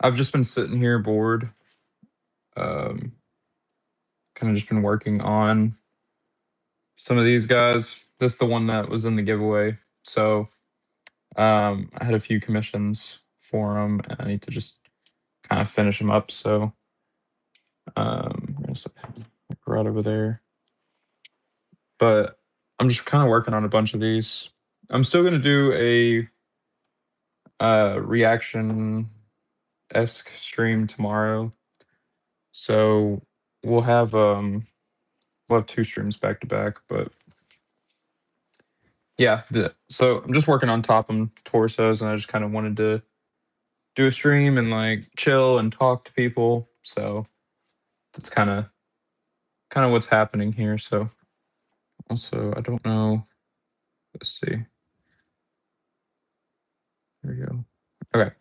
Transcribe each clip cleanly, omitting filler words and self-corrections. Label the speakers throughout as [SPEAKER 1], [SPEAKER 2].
[SPEAKER 1] I've just been sitting here bored. Um, kind of just been working on some of these guys. This is the one that was in the giveaway. So I had a few commissions for them, and I need to just kind of finish them up. So I'm gonna set right over there. But I'm just kind of working on a bunch of these. I'm still gonna do a reaction esque stream tomorrow. So we'll have um we'll have two streams back to back, but yeah, so I'm just working on Topham torsos, and I just kind of wanted to do a stream and like chill and talk to people. So that's kind of what's happening here. So also, I don't know. Let's see. There we go. Okay.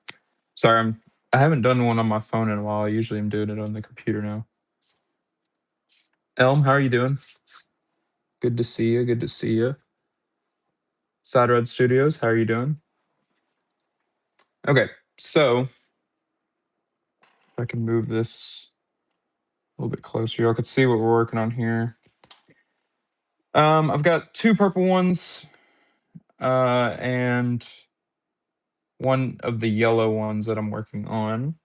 [SPEAKER 1] Sorry, I haven't done one on my phone in a while. I usually am doing it on the computer now. Elm, how are you doing? Good to see you. Good to see you. Side Red Studios, how are you doing? Okay, so if I can move this a little bit closer, y'all could see what we're working on here. I've got two purple ones, and one of the yellow ones that I'm working on.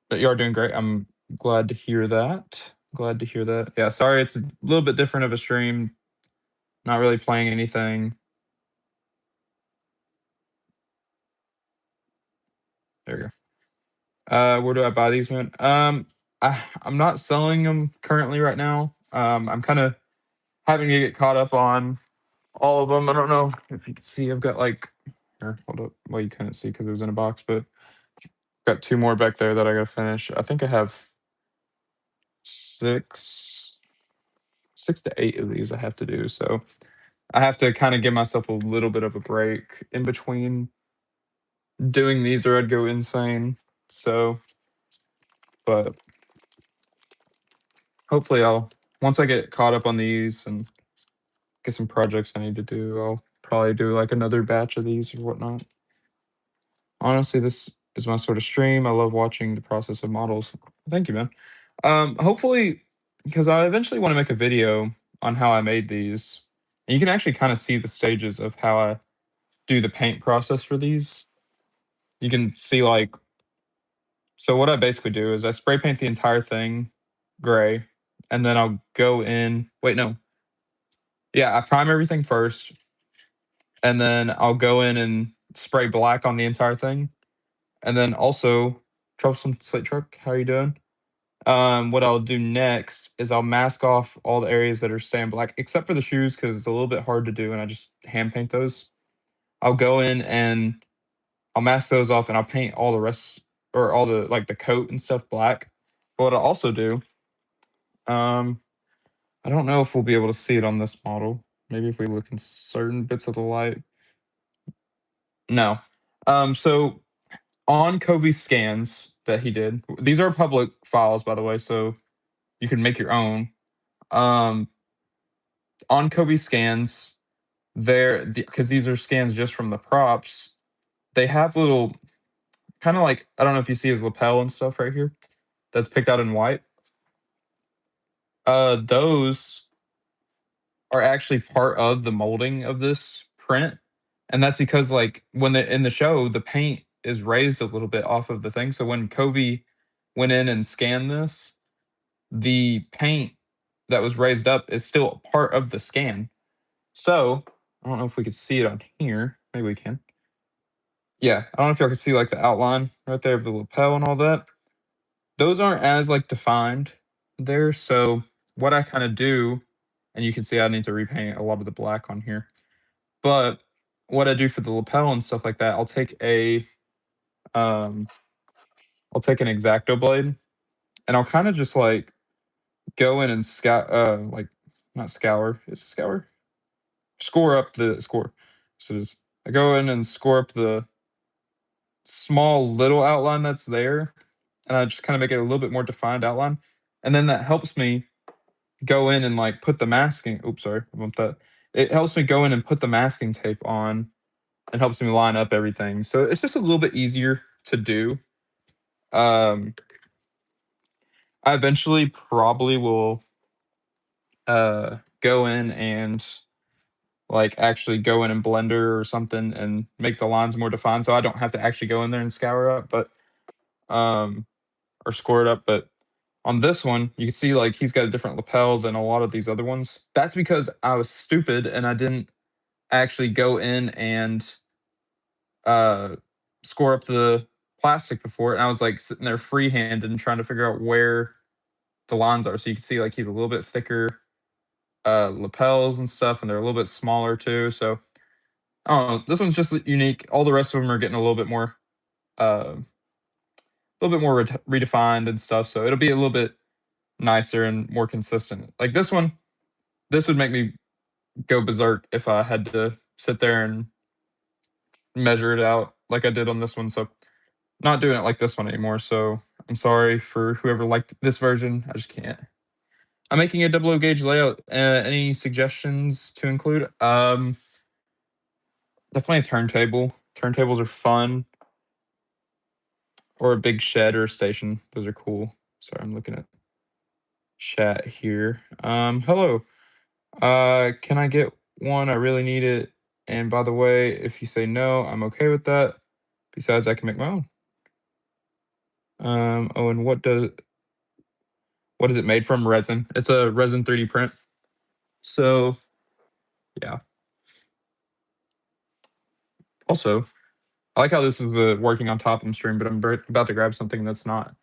[SPEAKER 1] But you are doing great. I'm glad to hear that. Glad to hear that. Yeah, sorry, it's a little bit different of a stream. Not really playing anything. There you go. Where do I buy these, man? I'm not selling them currently right now. I'm kind of having to get caught up on all of them. I don't know if you can see. I've got like, here, hold up. Well, you couldn't see because it was in a box, but got two more back there that I gotta finish. I think I have six to eight of these I have to do. So I have to kind of give myself a little bit of a break in between doing these, or I'd go insane. So, but hopefully I'll once I get caught up on these and get some projects I need to do, I'll probably do like another batch of these or whatnot. Honestly, this is my sort of stream. I love watching the process of models. Thank you, man. Hopefully, because I eventually want to make a video on how I made these. And you can actually kind of see the stages of how I do the paint process for these. You can see like, so what I basically do is I spray paint the entire thing gray, and then I'll go in. Wait, no. Yeah, I prime everything first, and then I'll go in and spray black on the entire thing. And then also, Troublesome Slate Truck, how are you doing? What I'll do next is I'll mask off all the areas that are staying black, except for the shoes, because it's a little bit hard to do, and I just hand paint those. I'll go in and I'll mask those off, and I'll paint all the rest, or all the like the coat and stuff black. But what I'll also do, um, I don't know if we'll be able to see it on this model. Maybe if we look in certain bits of the light. No. So on Covey's scans that he did, these are public files, by the way, so you can make your own. Um, on Covey scans, there because these are scans just from the props, they have little kind of like, I don't know if you see his lapel and stuff right here that's picked out in white. Those are actually part of the molding of this print. And that's because like when in the show, the paint is raised a little bit off of the thing. So when Covey went in and scanned this, the paint that was raised up is still part of the scan. So I don't know if we could see it on here. Maybe we can. Yeah, I don't know if y'all can see like the outline right there of the lapel and all that. Those aren't as like defined there. So what I kind of do, and you can see I need to repaint a lot of the black on here. But what I do for the lapel and stuff like that, um I'll take an X-Acto blade, and I'll kind of just like go in and like not scour, is it scour? Score up the score. So just I go in and score up the small little outline that's there, and I just kind of make it a little bit more defined outline. And then that helps me go in and like put the masking. Oops, sorry, I bumped that. It helps me go in and put the masking tape on, and helps me line up everything. So it's just a little bit easier to do. I eventually probably will go in and like actually go in and blender or something and make the lines more defined so I don't have to actually go in there and scour up, but um or score it up. But on this one, you can see like he's got a different lapel than a lot of these other ones. That's because I was stupid and I didn't actually go in and uh score up the plastic before, and I was like sitting there freehanded and trying to figure out where the lines are. So you can see like he's a little bit thicker lapels and stuff, and they're a little bit smaller too. So I don't know. This one's just unique. All the rest of them are getting a little bit more redefined and stuff. So it'll be a little bit nicer and more consistent. Like this one, this would make me go berserk if I had to sit there and measure it out like I did on this one. So not doing it like this one anymore. So I'm sorry for whoever liked this version. I just can't. I'm making a double O gauge layout. Any suggestions to include? Definitely a turntable. Turntables are fun. Or a big shed or a station. Those are cool. Sorry, I'm looking at chat here. Hello. Can I get one? I really need it. And by the way, if you say no, I'm okay with that. Besides, I can make my own. Oh, and what is it made from? Resin. It's a resin 3D print. So yeah. Also, I like how this is the working on Topham stream, but I'm about to grab something that's not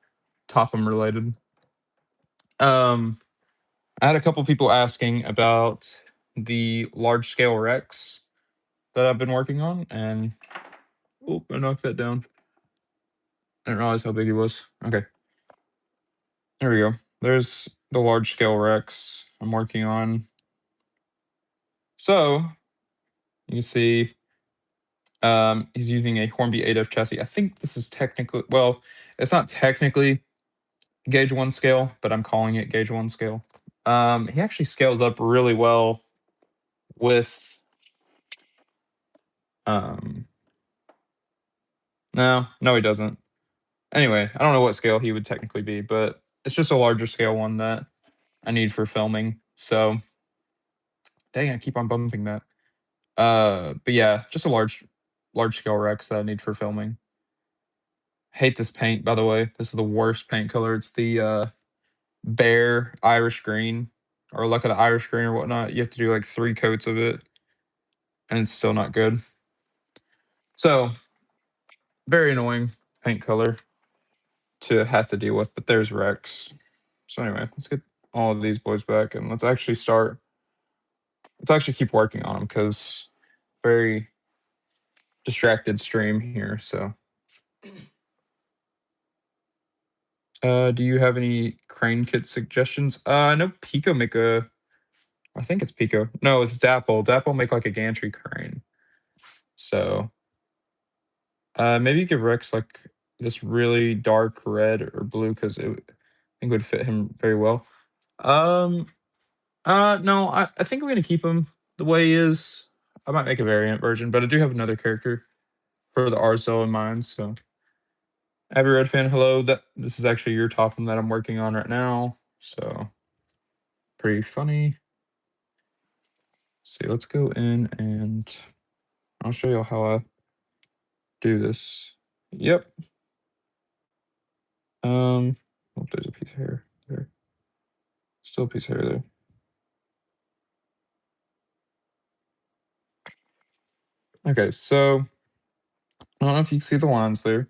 [SPEAKER 1] Topham related. I had a couple people asking about the large scale Rex that I've been working on, and oh, I knocked that down. I didn't realize how big he was. Okay, there we go. There's the large scale Rex I'm working on. So you can see he's using a Hornby 8F chassis. I think this is technically, well, it's not technically gauge 1 scale, but I'm calling it gauge 1 scale. He actually scales up really well with um no he doesn't. Anyway, I don't know what scale he would technically be, but it's just a larger scale one that I need for filming. So dang, I keep on bumping that. But yeah, just a large scale Rex that I need for filming. Hate this paint, by the way. This is the worst paint color. It's the Bear Irish Green, or Luck of the Irish Green or whatnot. You have to do like 3 coats of it, and it's still not good. So very annoying paint color to have to deal with. But there's Rex. So anyway, let's get all of these boys back, and let's actually keep working on them because very distracted stream here. So do you have any crane kit suggestions? I know Pico make a, I think it's Pico. No, it's Dapple. Dapple make like a gantry crane. So maybe give Rex like this really dark red or blue because I think would fit him very well. Um no, I think I'm gonna keep him the way he is. I might make a variant version, but I do have another character for the RSL in mind. So Abby Red fan, hello. This is actually your Topham that I'm working on right now. So pretty funny. Let's see, let's go in and I'll show you how I do this. Yep. Oh, there's a piece of hair there. Still a piece of hair there. Okay, so I don't know if you can see the lines there.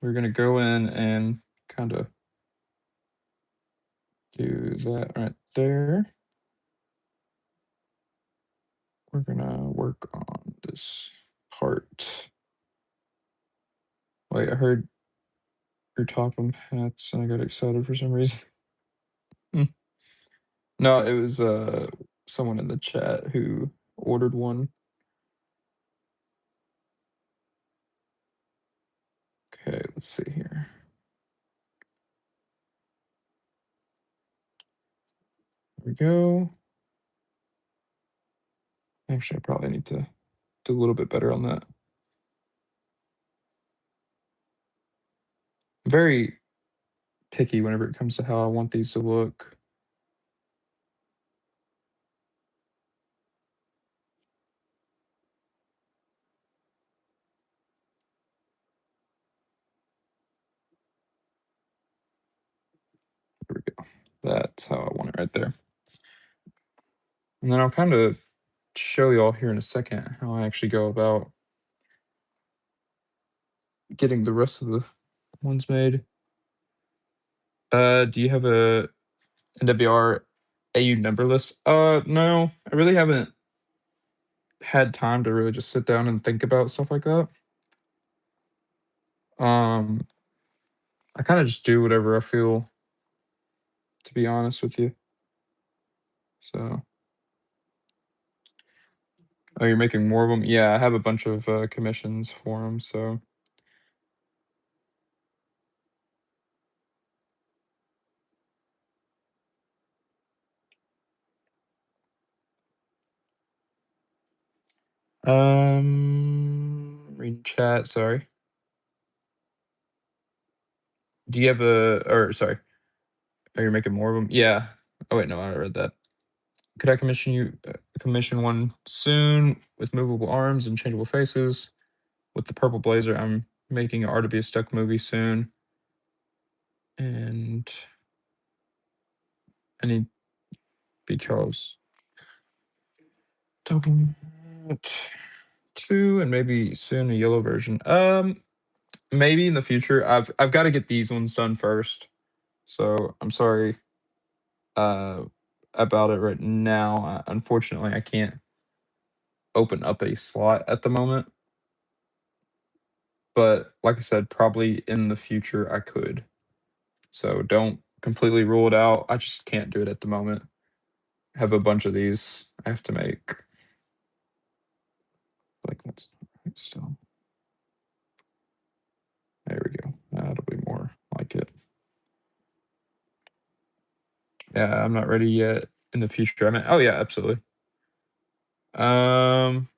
[SPEAKER 1] We're gonna go in and kind of do that right there. We're gonna work on this part. Wait, I heard your Topham hats and I got excited for some reason. Hmm. No, it was someone in the chat who ordered one. Okay, let's see here. There we go. Actually, I probably need to do a little bit better on that. very picky whenever it comes to how I want these to look. There we go. That's how I want it right there. And then I'll kind of show you all here in a second how I actually go about getting the rest of the ones made. Do you have a NWR AU number list? No, I really haven't had time to really just sit down and think about stuff like that. Um, I kind of just do whatever I feel, to be honest with you. So, oh, you're making more of them? Yeah, I have a bunch of commissions for them. So, reading chat. Sorry. Do you have a? Or sorry, are you making more of them? Yeah. Oh wait, no, I read that. Could I commission one soon with movable arms and changeable faces with the purple blazer? I'm making an Art to Be a Stuck movie soon, and I need B Charles double two, and maybe soon a yellow version. Maybe in the future. I've got to get these ones done first. So I'm sorry uh about it right now. Unfortunately, I can't open up a slot at the moment. But like I said, probably in the future I could. So don't completely rule it out. I just can't do it at the moment. I have a bunch of these I have to make. Like that's right still. There we go. That'll be more like it. Yeah, I'm not ready yet. In the future, I mean, oh yeah, absolutely. Um,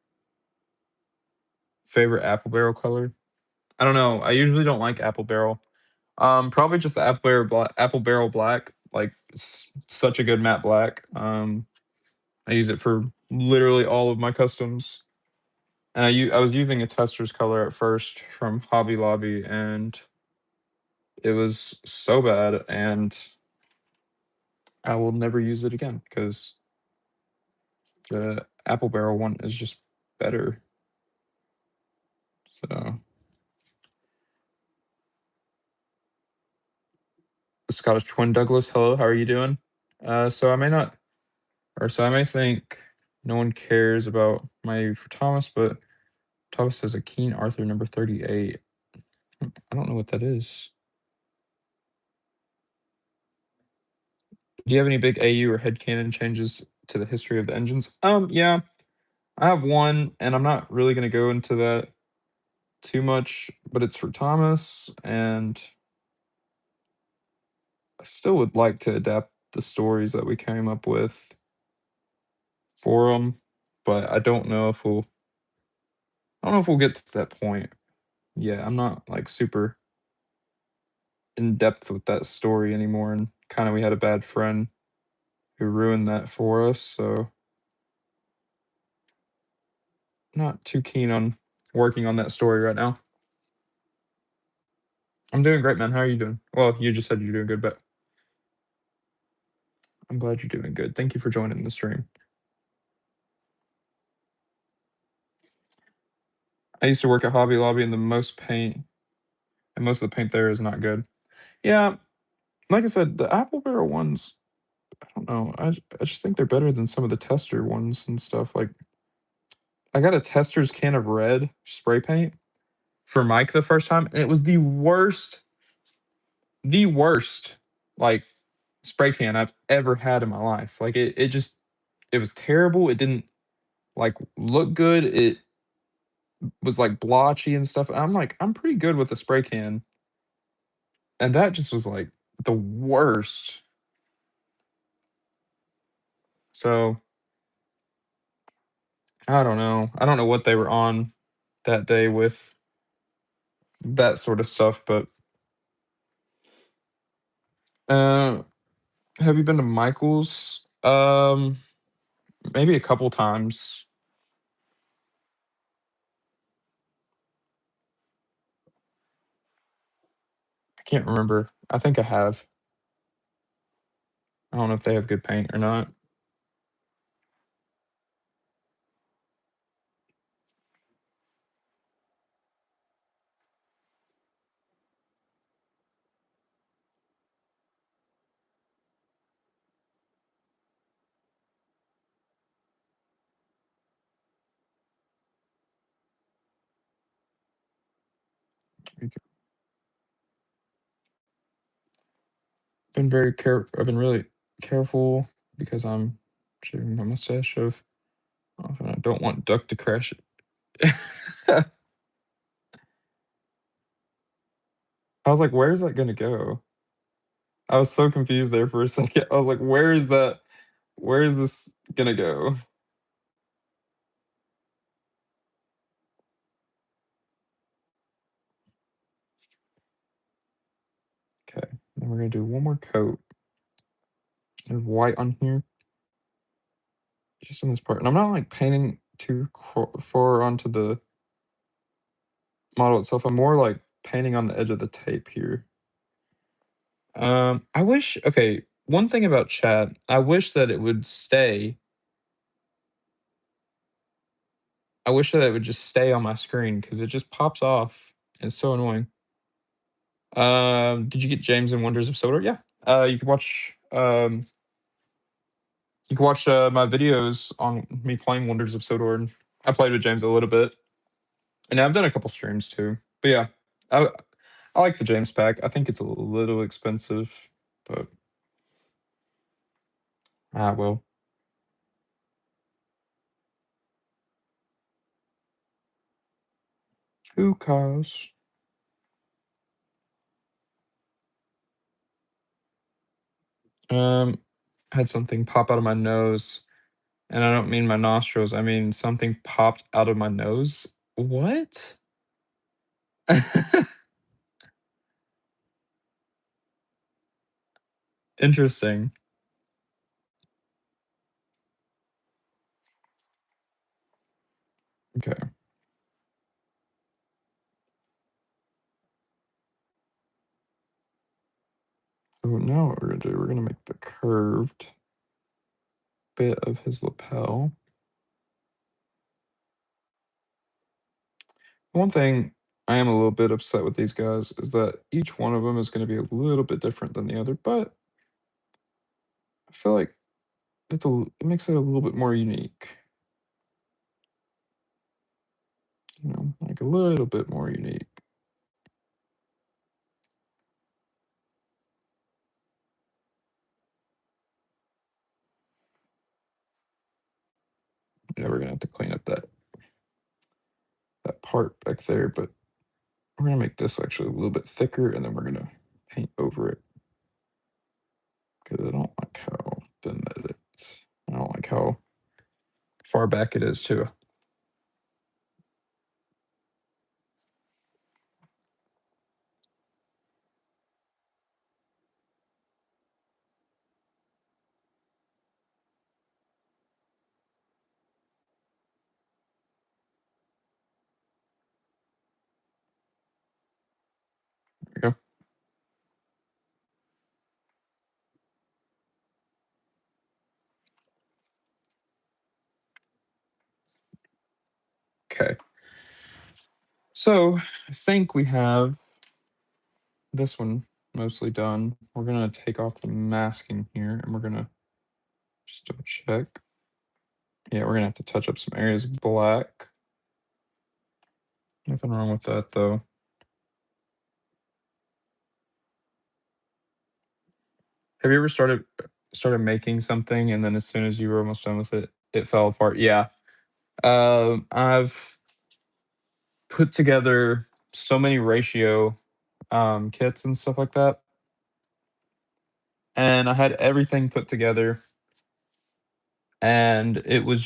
[SPEAKER 1] favorite apple barrel color? I don't know. I usually don't like apple barrel. Probably just the apple barrel black. Like such a good matte black. I use it for literally all of my customs. And I was using a tester's color at first from Hobby Lobby, and it was so bad, and I will never use it again because the apple barrel one is just better. So Scottish Twin Douglas, hello, how are you doing? So I may not, or so I may think no one cares about my for Thomas, but Thomas has a Keen Arthur number 38. I don't know what that is. Do you have any big AU or headcanon changes to the history of the engines? Yeah, I have one, and I'm not really going to go into that too much, but it's for Thomas, and I still would like to adapt the stories that we came up with for him, but I don't know if we'll get to that point. Yeah, I'm not like super in depth with that story anymore, and kind of we had a bad friend who ruined that for us, so not too keen on working on that story right now. I'm doing great, man. How are you doing? Well, you just said you're doing good, but I'm glad you're doing good. Thank you for joining the stream. I used to work at Hobby Lobby, and most of the paint there is not good. Yeah, like I said, the Apple Barrel ones, I don't know. I just think they're better than some of the tester ones and stuff. Like I got a tester's can of red spray paint for Mike the first time, and it was the worst like spray can I've ever had in my life. Like it was terrible. It didn't like look good. It was like blotchy and stuff. And I'm like, I'm pretty good with the spray can. And that just was like the worst. So I don't know. I don't know what they were on that day with that sort of stuff, but Uh, have you been to Michael's? Maybe a couple times. I can't remember. I think I have. I don't know if they have good paint or not. I've been really careful because I'm shaving my mustache of. I don't want Duck to crash it. I was like, where is that gonna go? I was so confused there for a second. I was like, where is that? Where is this gonna go? Okay, then we're gonna do one more coat. There's white on here, just on this part. And I'm not like painting too far onto the model itself. I'm more like painting on the edge of the tape here. I wish. Okay, one thing about chat, I wish that it would stay. I wish that it would just stay on my screen because it just pops off. It's so annoying. Did you get James and Wonders of Soda? Yeah. You can watch. You can watch my videos on me playing Wonders of Sodor. I played with James a little bit, and I've done a couple streams too. But yeah, I I like the James pack. I think it's a little expensive, but well. Who cares? Um, had something pop out of my nose, and I don't mean my nostrils. I mean something popped out of my nose. What? Interesting. Okay. So now what we're gonna do, we're gonna make the curved bit of his lapel. One thing I am a little bit upset with these guys is that each one of them is going to be a little bit different than the other, but I feel like it makes it a little bit more unique. You know, like a little bit more unique. Yeah, we're gonna have to clean up that part back there, but we're gonna make this actually a little bit thicker, and then we're gonna paint over it because I don't like how thin that is. I don't like how far back it is too. There we go. Okay. So I think we have this one mostly done. We're gonna take off the masking here, and we're gonna just double check. Yeah, we're gonna have to touch up some areas of black. Nothing wrong with that though. Have you ever started making something and then as soon as you were almost done with it, it fell apart? Yeah. I've put together so many ratio kits and stuff like that. And I had everything put together and it was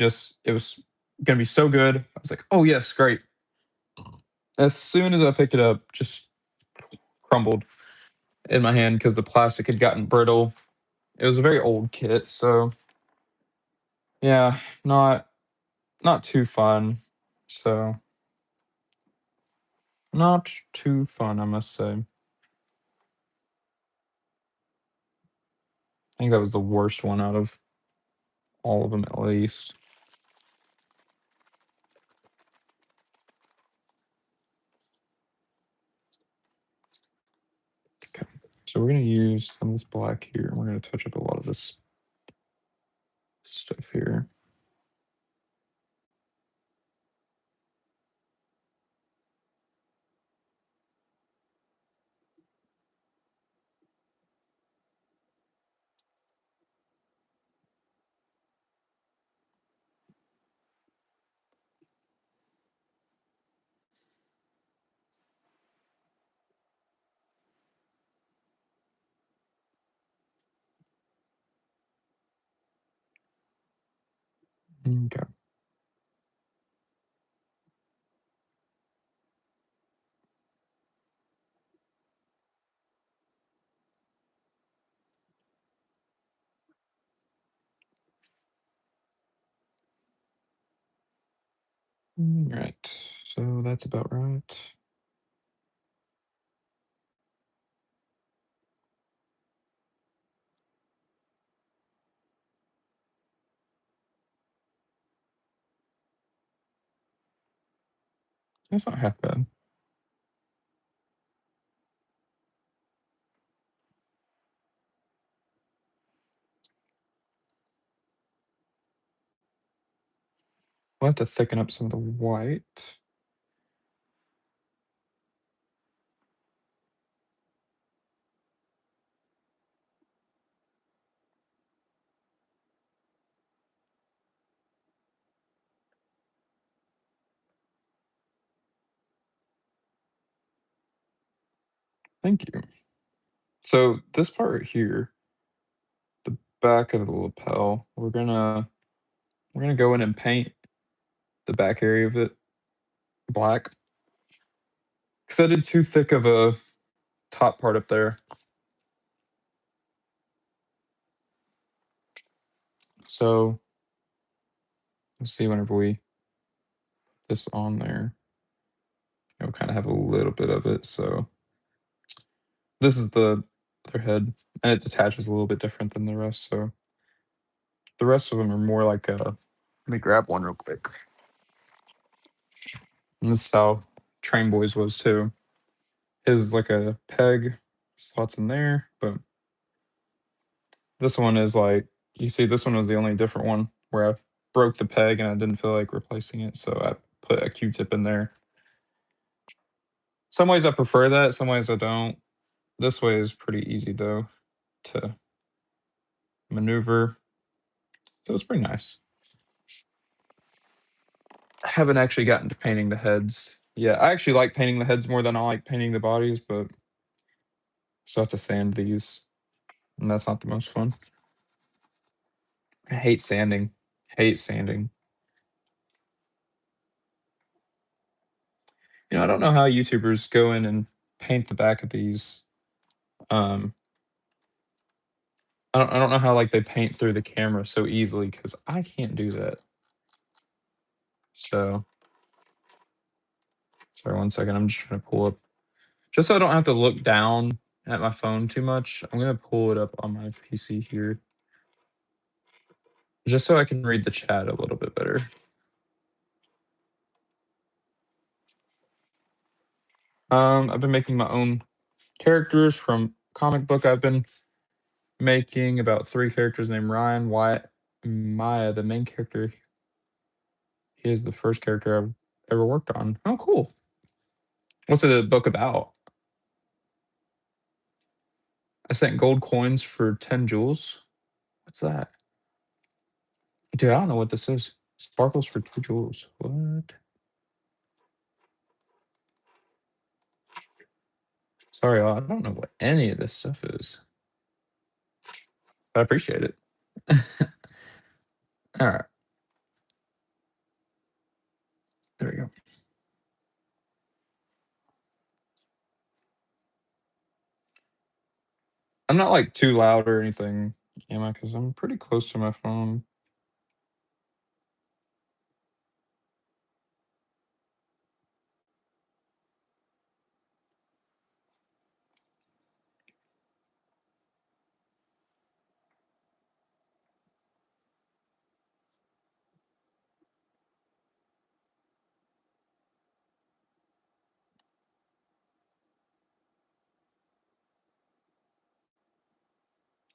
[SPEAKER 1] gonna be so good. I was like, oh yes, great. As soon as I picked it up, just crumbled. in my hand because the plastic had gotten brittle. It was a very old kit, so yeah, not too fun. So not too fun, I must say. I think that was the worst one out of all of them, at least. Okay, so we're gonna use some of this black here, and we're gonna touch up a lot of this stuff here. Okay. Right. So that's about right. That's not half bad. We'll have to thicken up some of the white. Thank you. So this part right here, the back of the lapel, we're gonna go in and paint the back area of it black. Because I did too thick of a top part up there. So let's see whenever we put this on there, it'll kind of have a little bit of it. So this is the other head, and it detaches a little bit different than the rest. So the rest of them are more like a. Let me grab one real quick. And this is how Train Boys was too. His is like a peg, slots in there, but this one is like, you see, this one was the only different one where I broke the peg and I didn't feel like replacing it, so I put a Q-tip in there. Some ways I prefer that, some ways I don't. This way is pretty easy though to maneuver, so it's pretty nice. I haven't actually gotten to painting the heads. Yeah, I actually like painting the heads more than I like painting the bodies, but still have to sand these, and that's not the most fun. I hate sanding. Hate sanding. I don't know how YouTubers go in and paint the back of these. Um, I don't know how like they paint through the camera so easily because I can't do that. So sorry, one second. I'm just trying to pull up just so I don't have to look down at my phone too much. I'm gonna pull it up on my PC here just so I can read the chat a little bit better. I've been making my own characters from comic book. I've been making about 3 characters named Ryan, Wyatt, and Maya. The main character, he is the first character I've ever worked on. Oh, cool. What's the book about? I sent gold coins for 10 jewels. What's that? Dude, I don't know what this is. Sparkles for 2 jewels. What? Sorry, I don't know what any of this stuff is. But I appreciate it. All right. There we go. I'm not like too loud or anything, Emma, because I'm pretty close to my phone.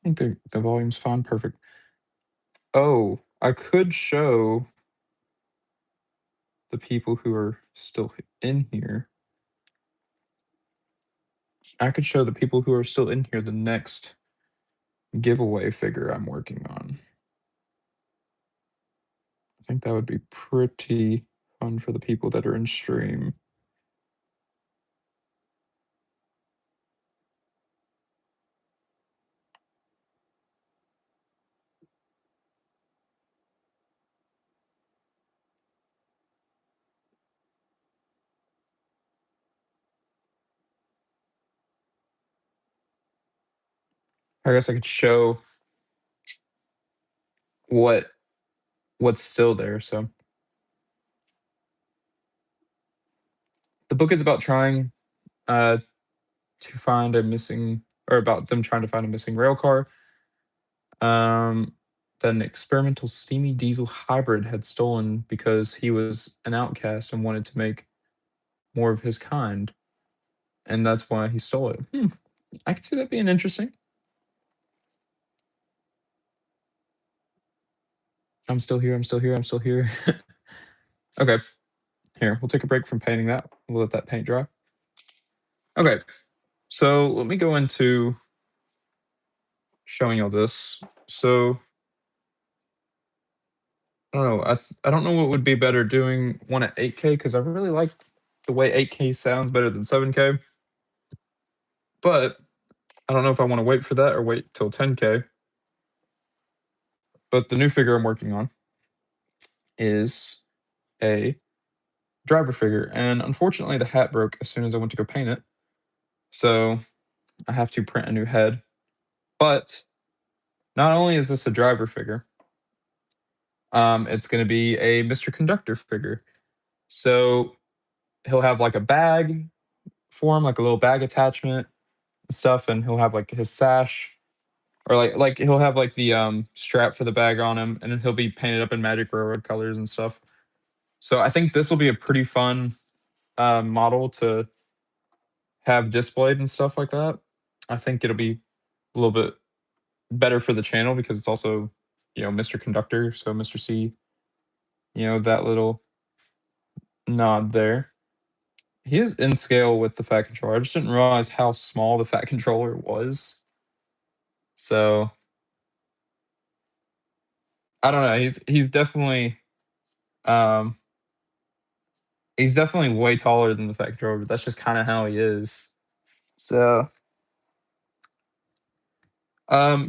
[SPEAKER 1] I think the volume's fine, perfect. Oh, I could show the people who are still in here. I could show the people who are still in here the next giveaway figure I'm working on. I think that would be pretty fun for the people that are in stream. I guess I could show what what's still there. So the book is about trying uh, to find a missing, or about them trying to find a missing rail car. Um, that an experimental steamy diesel hybrid had stolen because he was an outcast and wanted to make more of his kind, and that's why he stole it. I could see that being interesting. I'm still here. I'm still here. I'm still here. Okay, here we'll take a break from painting that. We'll let that paint dry. Okay, so let me go into showing y'all this. So I don't know. I don't know what would be better, doing one at 8K because I really like the way 8K sounds better than 7K. But I don't know if I want to wait for that or wait till 10K. But the new figure I'm working on is a driver figure, and unfortunately the hat broke as soon as I went to go paint it. So I have to print a new head. But not only is this a driver figure, it's going to be a Mr. Conductor figure. So he'll have like a bag for him, like a little bag attachment and stuff, and he'll have like his sash, or like he'll have like the strap for the bag on him, and then he'll be painted up in Magic Railroad colors and stuff. So I think this will be a pretty fun model to have displayed and stuff like that. I think it'll be a little bit better for the channel because it's also, Mr. Conductor, so Mr. C, that little nod there. He is in scale with the Fat Controller. I just didn't realize how small the Fat Controller was. So I don't know. Um he's definitely way taller than the Fat Controller, but that's just kind of how he is. So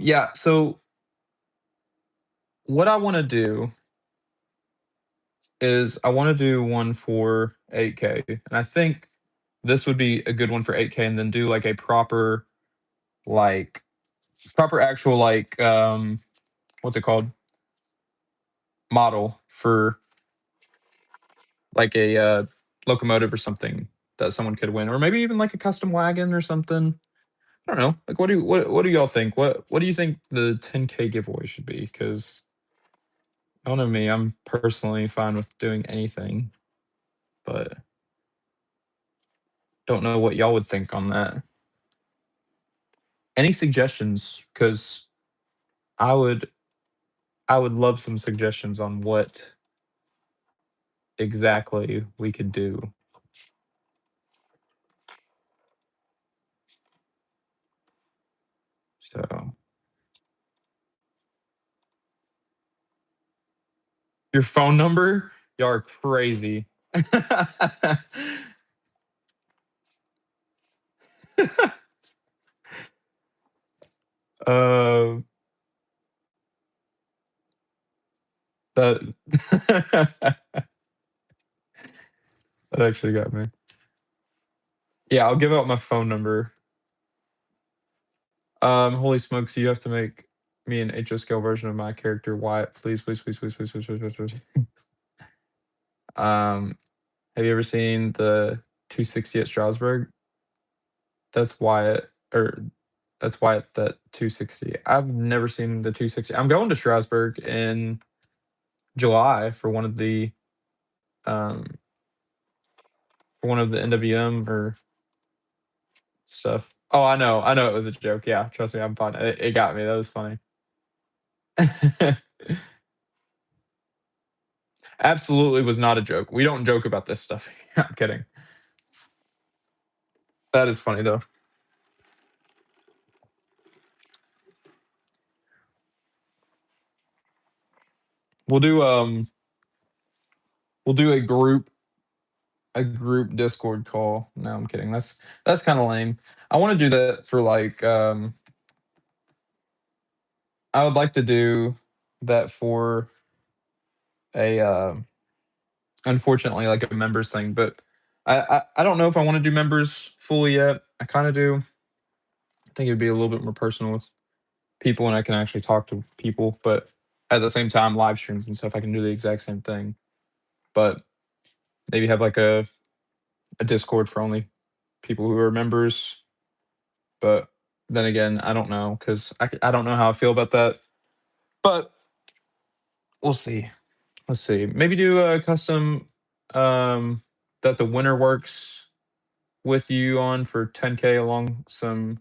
[SPEAKER 1] yeah, so what I want to do is I want to do one for 8K, and I think this would be a good one for 8K, and then do like a like proper actual what's it called, model for like a locomotive or something that someone could win, or maybe even like a custom wagon or something. I don't know. Like, what do y'all think? What do you think the 10K giveaway should be? Because I don't know me, I'm personally fine with doing anything, but don't know what y'all would think on that. Any suggestions? Because I would I would love some suggestions on what exactly we could do. So your phone number? Y'all are crazy. uh, that that actually got me. Yeah, I'll give out my phone number. Holy smokes, you have to make me an HO scale version of my character, Wyatt. Please, please, please, please, please, please, please, please, please. Um, have you ever seen the 260 at Strasbourg? That's Wyatt, or that's Wyatt that 260. I've never seen the 260. I'm going to Strasbourg in July um for one of the NWM or stuff. Oh, I know it was a joke. Yeah, trust me, I'm fine. It got me. That was funny. Absolutely was not a joke. We don't joke about this stuff. I'm kidding. That is funny though. We'll do we'll do a group Discord call. No, I'm kidding. That's kind of lame. I want to do that for like I would like to do that for a unfortunately like a members thing, but I don't know if I want to do members fully yet. I kind of do. I think it'd be a little bit more personal with people and I can actually talk to people, but at the same time live streams and stuff I can do the exact same thing. But maybe have like a Discord for only people who are members. But then again, I don't know because I don't know how I feel about that. But we'll see. Let's see. Maybe do a custom that the winner works with you on for 10K along some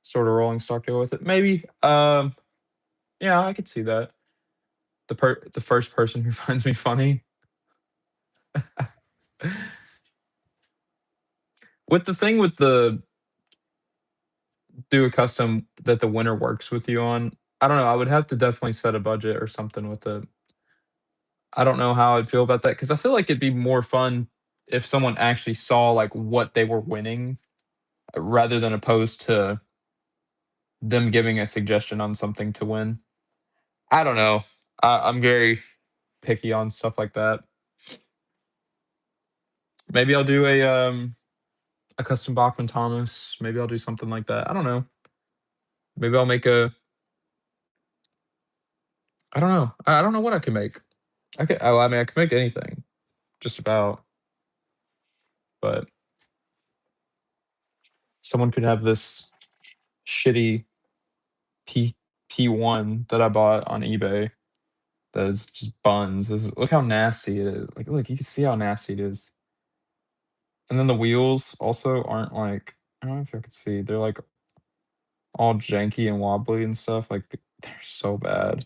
[SPEAKER 1] sort of rolling stock deal with it. Maybe. Yeah, I could see that. The first person who finds me funny. With the thing with the do a custom that the winner works with you on, I don't know. I would have to definitely set a budget or something with it. I don't know how I'd feel about that because I feel like it'd be more fun if someone actually saw like what they were winning rather than opposed to them giving a suggestion on something to win. I don't know. I'm very picky on stuff like that. Maybe I'll do a custom Bachman Thomas. Maybe I'll do something like that. I don't know. Maybe I'll make a. I don't know. I don't know what I can make. I could. Oh, I mean, I can make anything, just about. But someone could have this shitty P P1 that I bought on eBay that is just buns. Look how nasty it is. Like, look, you can see how nasty it is. And then the wheels also aren't like I don't know if you could see. They're like all janky and wobbly and stuff. Like they're so bad.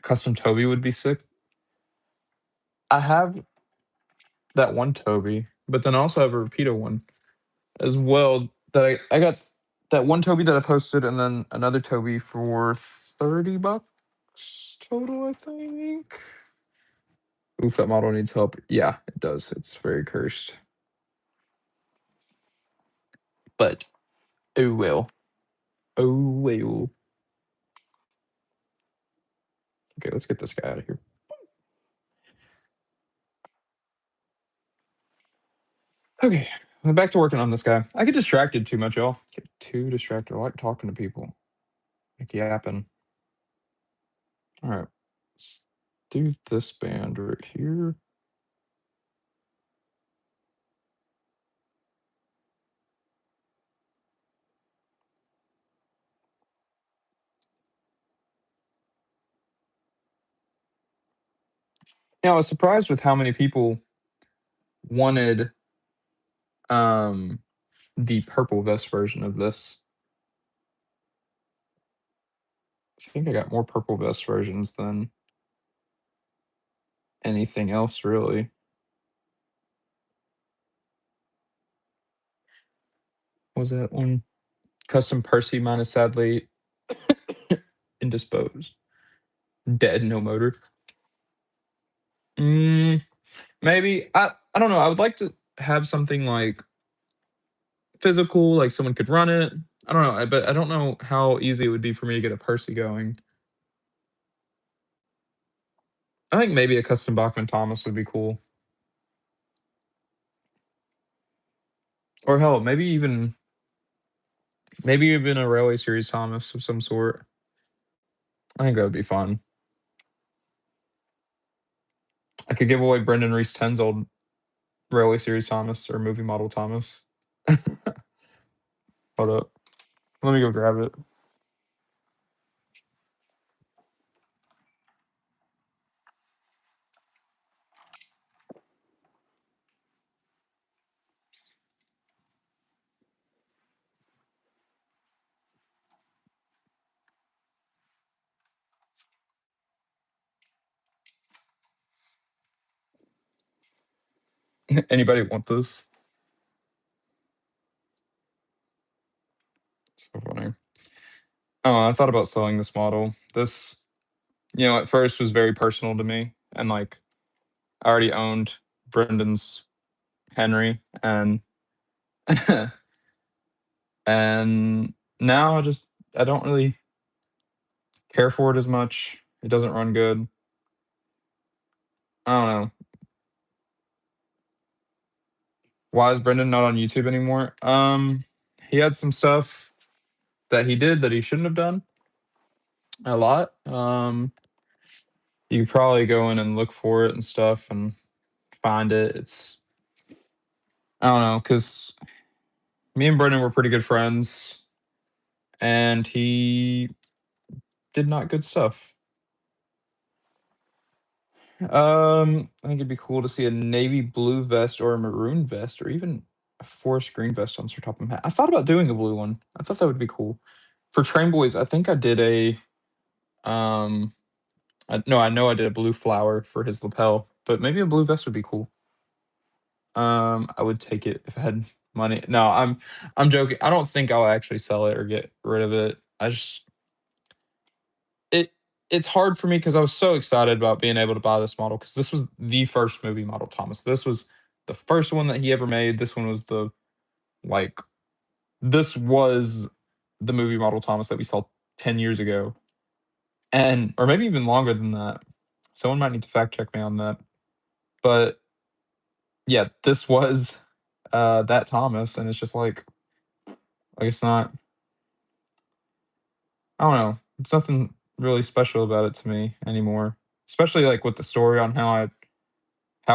[SPEAKER 1] Custom Toby would be sick. I have that one Toby, but then I also have a Rapido one as well. That I got that one Toby that I posted, and then another Toby for $30 total. I think. Oof, that model needs help. Yeah, it does. It's very cursed. But oh well. Oh well. Okay, let's get this guy out of here. Okay, I'm back to working on this guy. I get distracted too much, y'all. Get too distracted. I like talking to people. Like yapping. All right. Let's do this band right here. Yeah, I was surprised with how many people wanted um the purple vest version of this. I think I got more purple vest versions than anything else really. What was that one? Custom Percy mine is sadly indisposed. Dead, no motor. Mm, maybe. I don't know. I would like to have something like physical, like someone could run it. I don't know, but I don't know how easy it would be for me to get a Percy going. I think maybe a custom Bachman Thomas would be cool. Or hell, maybe even Maybe even a Railway Series Thomas of some sort. I think that would be fun. I could give away Brendan Reese 10's old Railway Series Thomas or movie model Thomas. Hold up. Let me go grab it. Anybody want this? So funny. Oh, I thought about selling this model. This, at first was very personal to me. And like, I already owned Brendan's Henry. And now I don't really care for it as much. It doesn't run good. I don't know. Why is Brendan not on YouTube anymore? He had some stuff that he did that he shouldn't have done a lot. You could probably go in and look for it and stuff and find it. I don't know, because me and Brendan were pretty good friends, and he did not good stuff. I think it'd be cool to see a navy blue vest or a maroon vest or even a forest green vest on Sir Topham Hatt. I thought about doing a blue one. I thought that would be cool. For Train Boys, I think I did a no, I know I did a blue flower for his lapel, but maybe a blue vest would be cool. I would take it if I had money. No, I'm joking. I don't think I'll actually sell it or get rid of it. It it's hard for me because I was so excited about being able to buy this model because this was the first movie model Thomas. This was the first one that he ever made. This one was like this was the movie model Thomas that we saw 10 years ago. And or maybe even longer than that. Someone might need to fact check me on that. But yeah, this was that Thomas, and it's just like it's not. I don't know. It's nothing really special about it to me anymore. Especially like with the story on how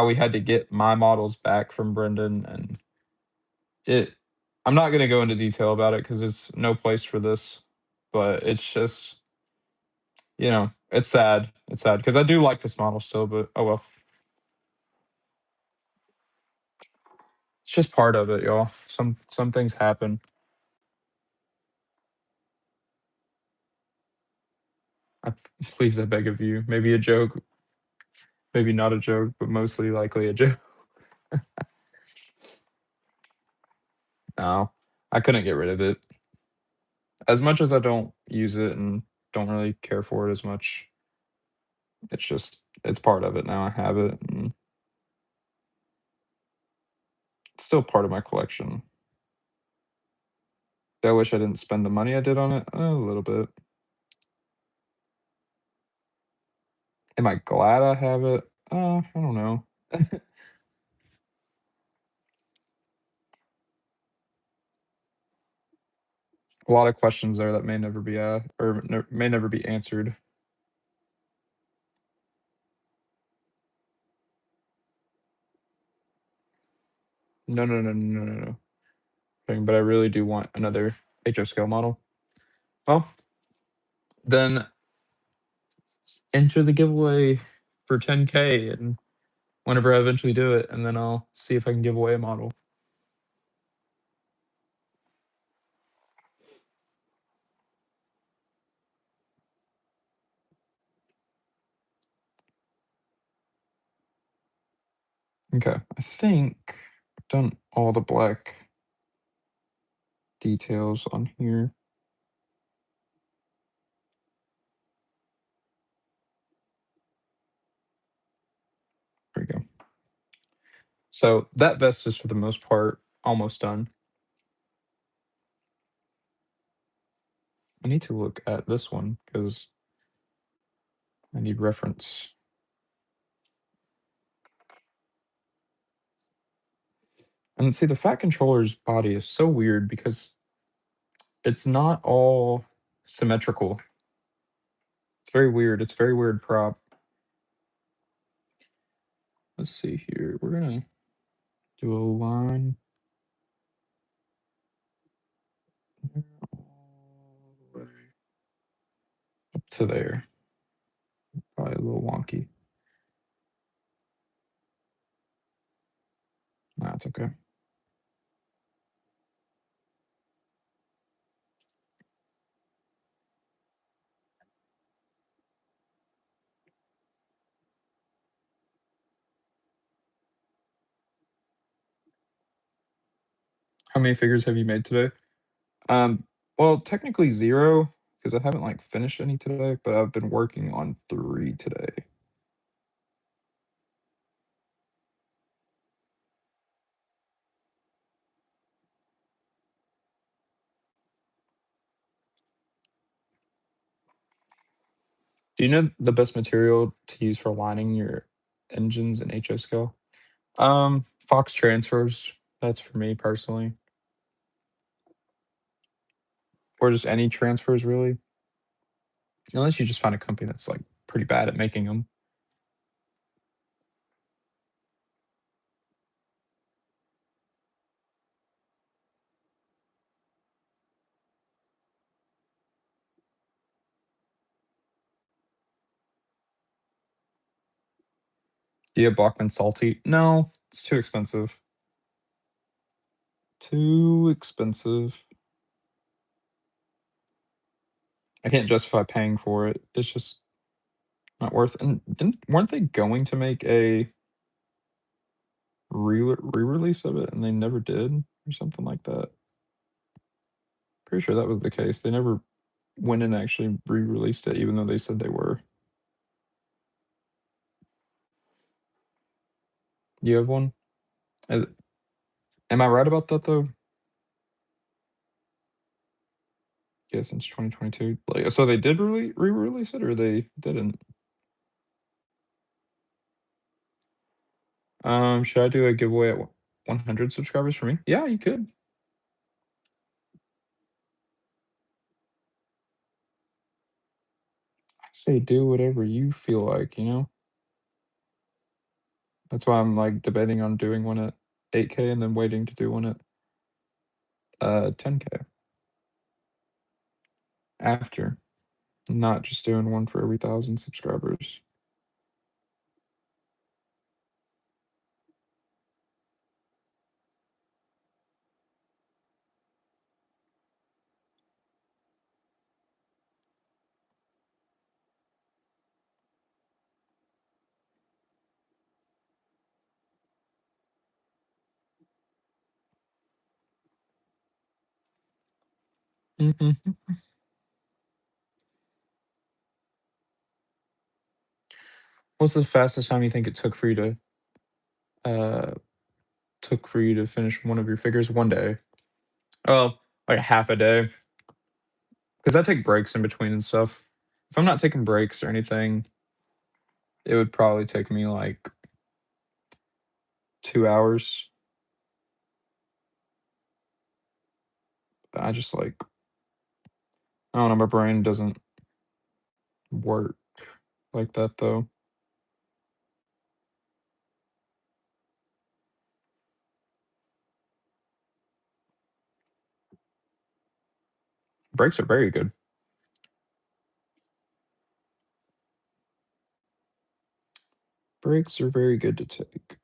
[SPEAKER 1] we had to get my models back from Brendan, and it. I'm not gonna go into detail about it because it's no place for this. But it's just it's sad. It's sad because I do like this model still, but oh well. It's just part of it, y'all. Some things happen. I, please, I beg of you. Maybe a joke, maybe not a joke, but mostly likely a joke. No, I couldn't get rid of it. As much as I don't use it and don't really care for it as much, it's part of it now. I have it, and it's still part of my collection. Do I wish I didn't spend the money I did on it? A little bit. Am I glad I have it? I don't know. A lot of questions there that may never be may never be answered. No, no, no, no, no, no. But I really do want another HO scale model. Well, then enter the giveaway for 10K and whenever I eventually do it, and then I'll see if I can give away a model. Okay, I think I've done all the black details on here. There we go. So that vest is for the most part almost done. I need to look at this one because I need reference. And see, the Fat Controller's body is so weird because It's not all symmetrical. It's very weird. It's very weird prop. Let's see here. We're gonna do a line all the way up to there. Probably a little wonky. Nah, it's okay. How many figures have you made today? Well, technically 0 because I haven't like finished any today, but I've been working on 3 today. Do you know the best material to use for lining your engines in HO scale? Fox transfers. That's for me personally. Or just any transfers really. Unless you just find a company that's like pretty bad at making them. Do you have Bachmann Salty? No, it's too expensive. Too expensive. I can't justify paying for it. It's just not worth. And weren't they going to make a re-release of it and they never did or something like that? Pretty sure that was the case. They never went and actually re-released it, even though they said they were. You have one? Is- Am I right about that though? Yeah, since 2022. Like, so they did re-release it, or they didn't? Should I do a giveaway at 100 subscribers for me? Yeah, you could. I say do whatever you feel like, you know? That's why I'm like debating on doing one at 8K and then waiting to do one at 10K after, not just doing one for every 1,000 subscribers. Mhm. What's the fastest time you think it uh took for you to finish one of your figures? 1 day. Oh, like half a day. Because I take breaks in between and stuff. If I'm not taking breaks or anything, it would probably take me like 2 hours. I just like, I don't know, my brain doesn't work like that though. Breaks are very good. Breaks are very good to take.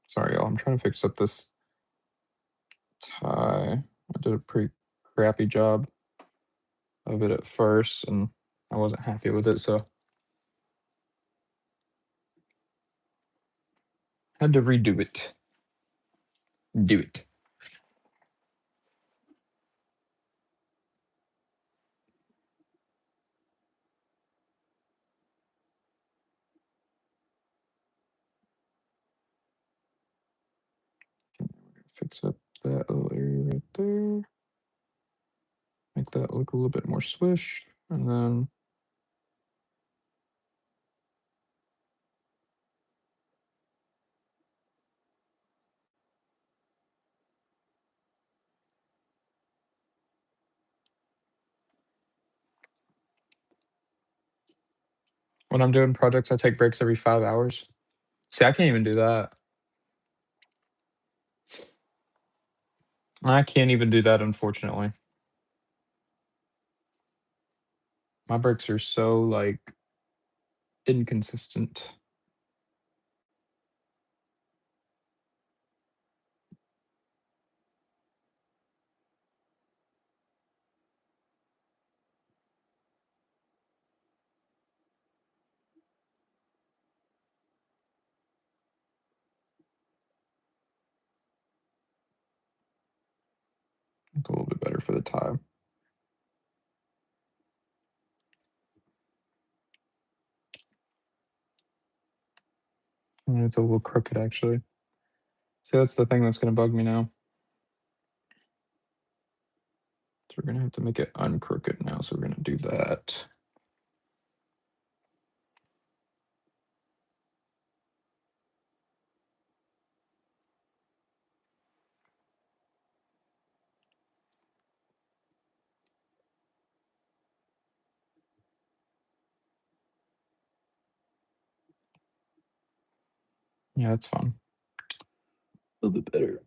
[SPEAKER 1] Sorry, y'all. I'm trying to fix up this tie. I did a pretty crappy job of it at first, and I wasn't happy with it, so had to redo it. Do it. Fix up that little area right there. make that look a little bit more swish, and then when I'm doing projects, I take breaks every 5 hours. See, I can't even do that. I can't even do that, unfortunately. My breaks are so like inconsistent. It's a little bit better for the tie. And it's a little crooked, actually. See, that's the thing that's going to bug me now. So we're going to have to make it uncrooked now. So we're going to do that. Yeah, that's fun. A little bit better.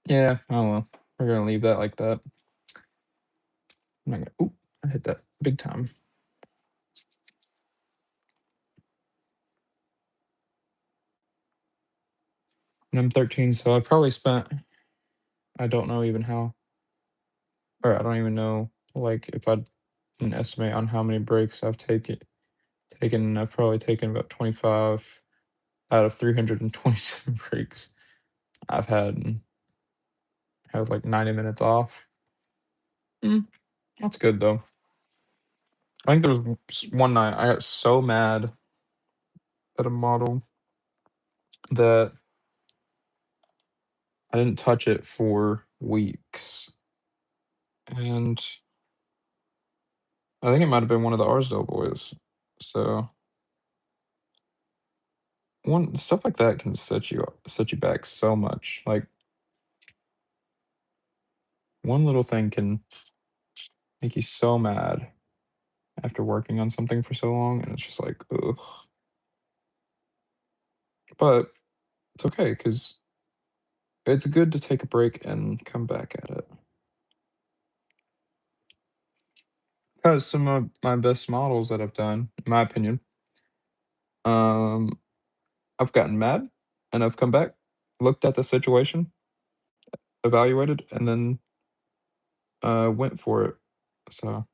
[SPEAKER 1] Yeah, oh well. We're going to leave that like that. I'm not gonna, oop, I hit that big time. And I'm 13, so I probably spent, I don't know even how, or I don't even know, like, if I'd an estimate on how many breaks I've taken. I've probably taken about 25 out of 327 breaks. I've had like 90 minutes off. Mm, that's good though. I think there was one night I got so mad at a model that I didn't touch it for weeks. And I think it might have been one of the Arsdale boys. So one stuff like that can set you back so much. Like one little thing can make you so mad after working on something for so long, and it's just like, ugh. But it's okay because it's good to take a break and come back at it. Because some of my best models that I've done, in my opinion, um, I've gotten mad and I've come back, looked at the situation, evaluated, and then went for it. So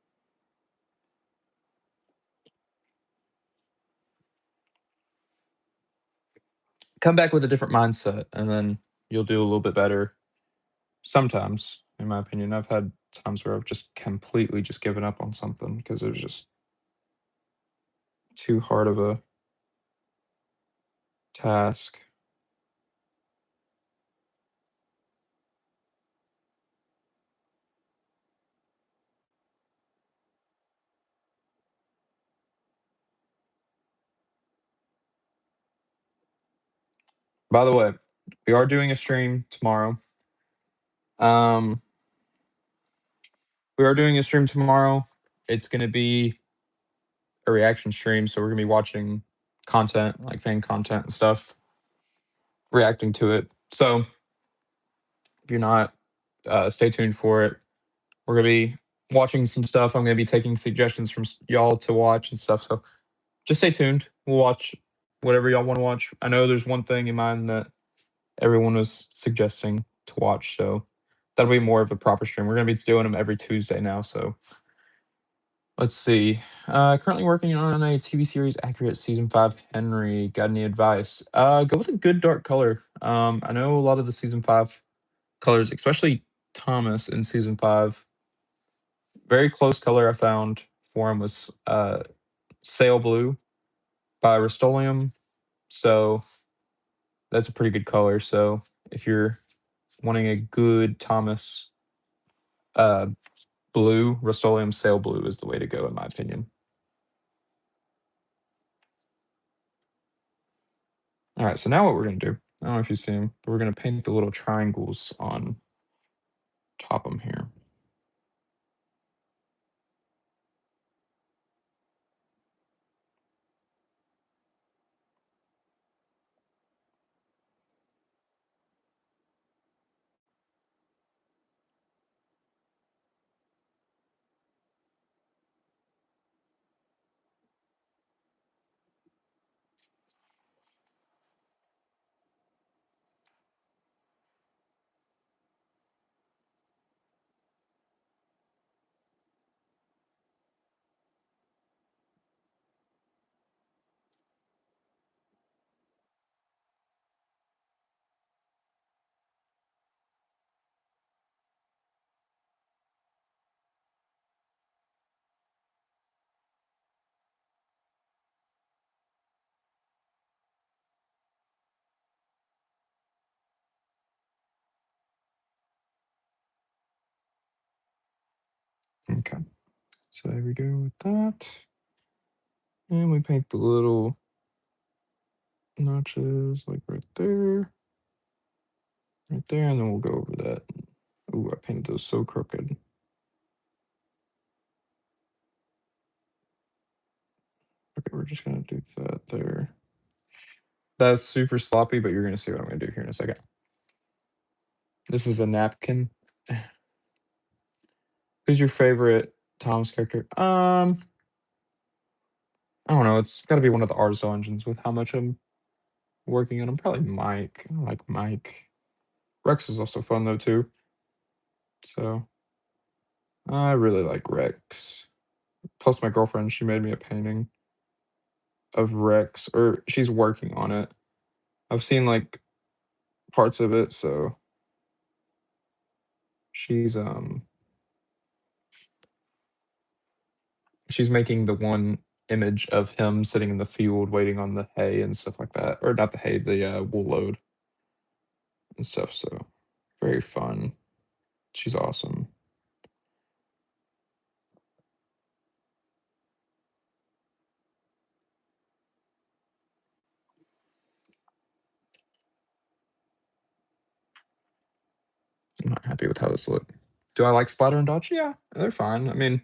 [SPEAKER 1] come back with a different mindset, and then you'll do a little bit better. Sometimes, in my opinion, I've had times where I've just completely just given up on something because it was just too hard of a task. By the way, we are doing a stream tomorrow. Um, we are doing a stream tomorrow. It's going to be a reaction stream, so we're going to be watching content, like fan content and stuff, reacting to it. So if you're not, stay tuned for it. We're going to be watching some stuff. I'm going to be taking suggestions from y'all to watch and stuff. So just stay tuned. We'll watch whatever y'all want to watch. I know there's one thing in mind that everyone was suggesting to watch, so that'll be more of a proper stream. We're gonna be doing them every Tuesday now. So let's see. Currently working on a TV series, Accurate Season 5. Henry, got any advice? Go with a good dark color. I know a lot of the Season 5 colors, especially Thomas in Season 5. Very close color I found for him was Sail Blue by Rust-Oleum. So that's a pretty good color. So if you're wanting a good Thomas uh, blue, Rust-Oleum Sail Blue is the way to go, in my opinion. All right, so now what we're gonna do, I don't know if you see them, but we're gonna paint the little triangles on top of them here. Okay, so there we go with that. And we paint the little notches like right there, and then we'll go over that. Ooh, I painted those so crooked. Okay, we're just gonna do that there. That's super sloppy, but you're gonna see what I'm gonna do here in a second. This is a napkin. Who's your favorite Tom's character? I don't know. It's got to be one of the Arzo engines with how much I'm working on them. Probably Mike. I like Mike. Rex is also fun though too. So I really like Rex. Plus, my girlfriend, she made me a painting of Rex, or she's working on it. I've seen like parts of it, so she's she's making the one image of him sitting in the field waiting on the hay and stuff like that, or not the hay, the wool load and stuff. So very fun. She's awesome. I'm not happy with how this looked. Do I like Splatter and Dodge? Yeah, they're fine. I mean,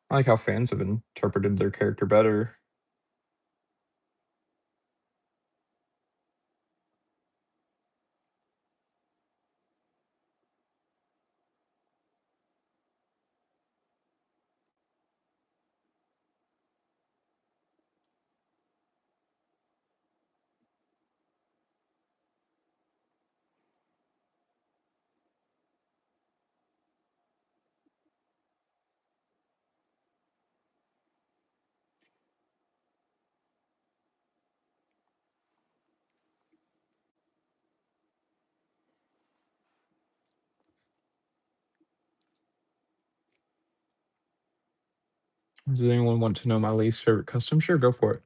[SPEAKER 1] I like how fans have interpreted their character better. Does anyone want to know my least favorite custom? Sure, go for it.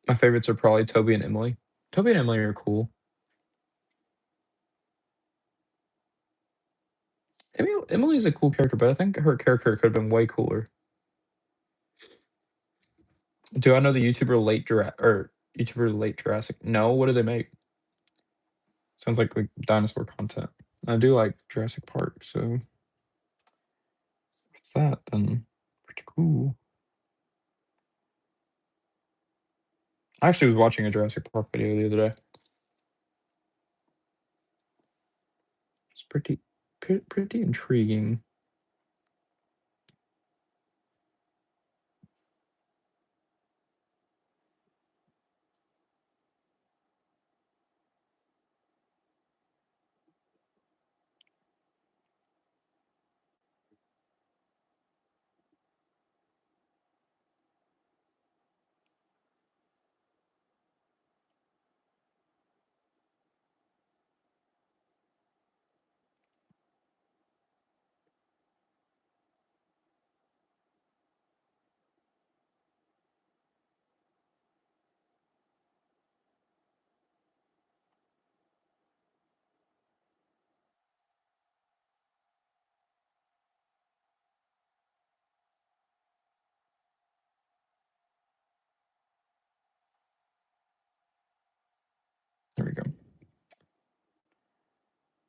[SPEAKER 1] My favorites are probably Toby and Emily. Toby and Emily are cool. Emily's a cool character, but I think her character could have been way cooler. Do I know the YouTuber Late Jurassic? No, what do they make? Sounds like dinosaur content. I do like Jurassic Park, so what's that then? Pretty cool. I actually was watching a Jurassic Park video the other day. It's pretty intriguing.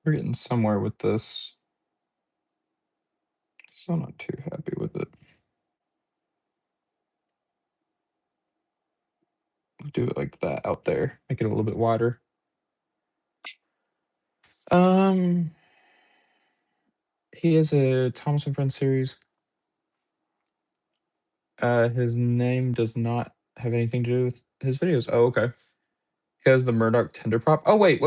[SPEAKER 1] We're getting somewhere with this. Still not too happy with it. Do it like that out there. Make it a little bit wider. He has a Thomas and Friends series. His name does not have anything to do with his videos. Oh, okay. He has the Murdoch Tender prop. Oh, wait.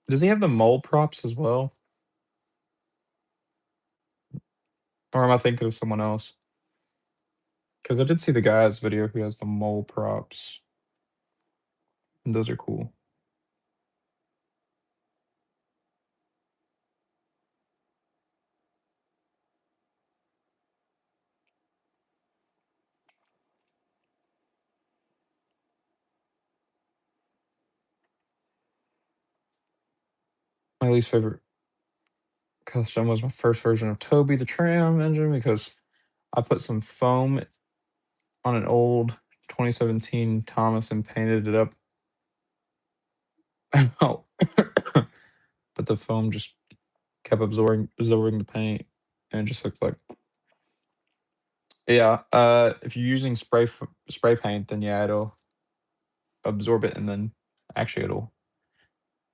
[SPEAKER 1] Does he have the mole props as well? Or am I thinking of someone else? Because I did see the guy's video who has the mole props. And those are cool. My least favorite custom was my first version of Toby the Tram engine because I put some foam on an old 2017 Thomas and painted it up. Oh, but the foam just kept absorbing the paint, and it just looked like, yeah. If you're using spray paint, then yeah, it'll absorb it, and then actually it'll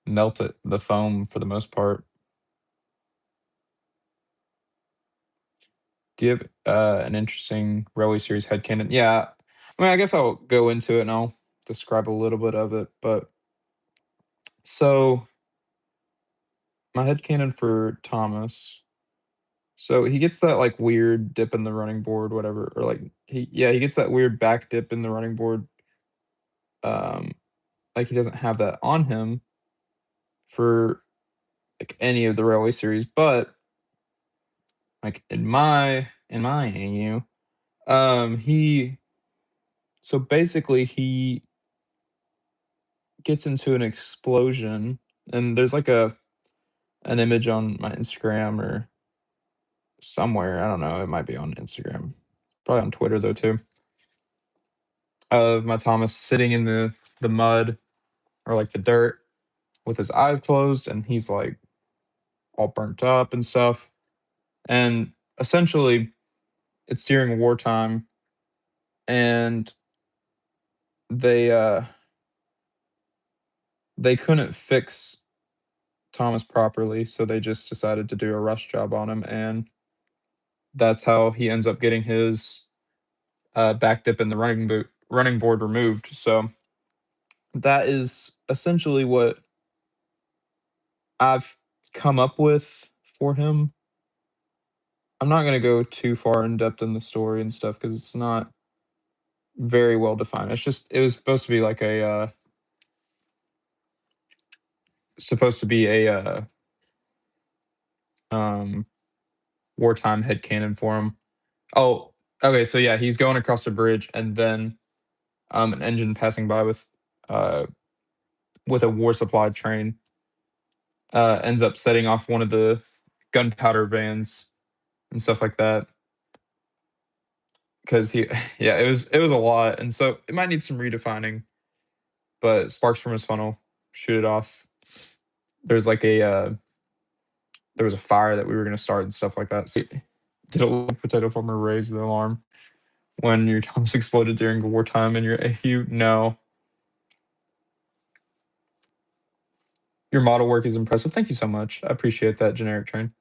[SPEAKER 1] melt it, the foam for the most part. Do you have an interesting Railway Series headcanon? Yeah, I mean, I guess I'll go into it and I'll describe a little bit of it. But so my headcanon for Thomas. So he gets that like weird dip in the running board, whatever, or like he gets that weird back dip in the running board. Um, like he doesn't have that on him for like any of the Railway Series, but like in my AU, he so basically he gets into an explosion, and there's like an image on my Instagram or somewhere. I don't know. It might be on Instagram, probably on Twitter though too. Of my Thomas sitting in the mud or like the dirt with his eyes closed, and he's like all burnt up and stuff. And essentially, it's during wartime, and they uh they couldn't fix Thomas properly, so they just decided to do a rush job on him, and that's how he ends up getting his back dip in the running board removed. So that is essentially what I've come up with for him. I'm not going to go too far in depth in the story and stuff because it's not very well defined. It's just it was supposed to be like a supposed to be a um wartime headcanon for him. Oh, okay. So yeah, he's going across the bridge, and then an engine passing by uh with a war supply train ends up setting off one of the gunpowder vans and stuff like that. Because he, yeah, it was a lot, and so it might need some redefining. But sparks from his funnel shoot it off. There's like there was a fire that we were gonna start and stuff like that. So did a little potato farmer raise the alarm when your Thomas exploded during wartime and your AU? No. Your model work is impressive. Thank you so much. I appreciate that, generic train.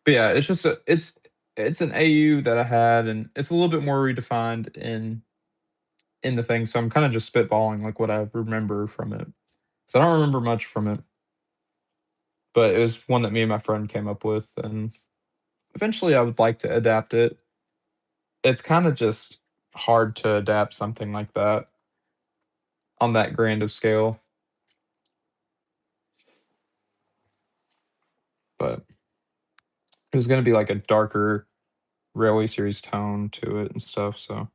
[SPEAKER 1] But yeah, it's just it's an AU that I had, and it's a little bit more redefined in the thing. So I'm kind of just spitballing like what I remember from it. So I don't remember much from it, but it was one that me and my friend came up with, and eventually I would like to adapt it. It's kind of just hard to adapt something like that on that grand of scale, but it was going to be like a darker Railway Series tone to it and stuff. So,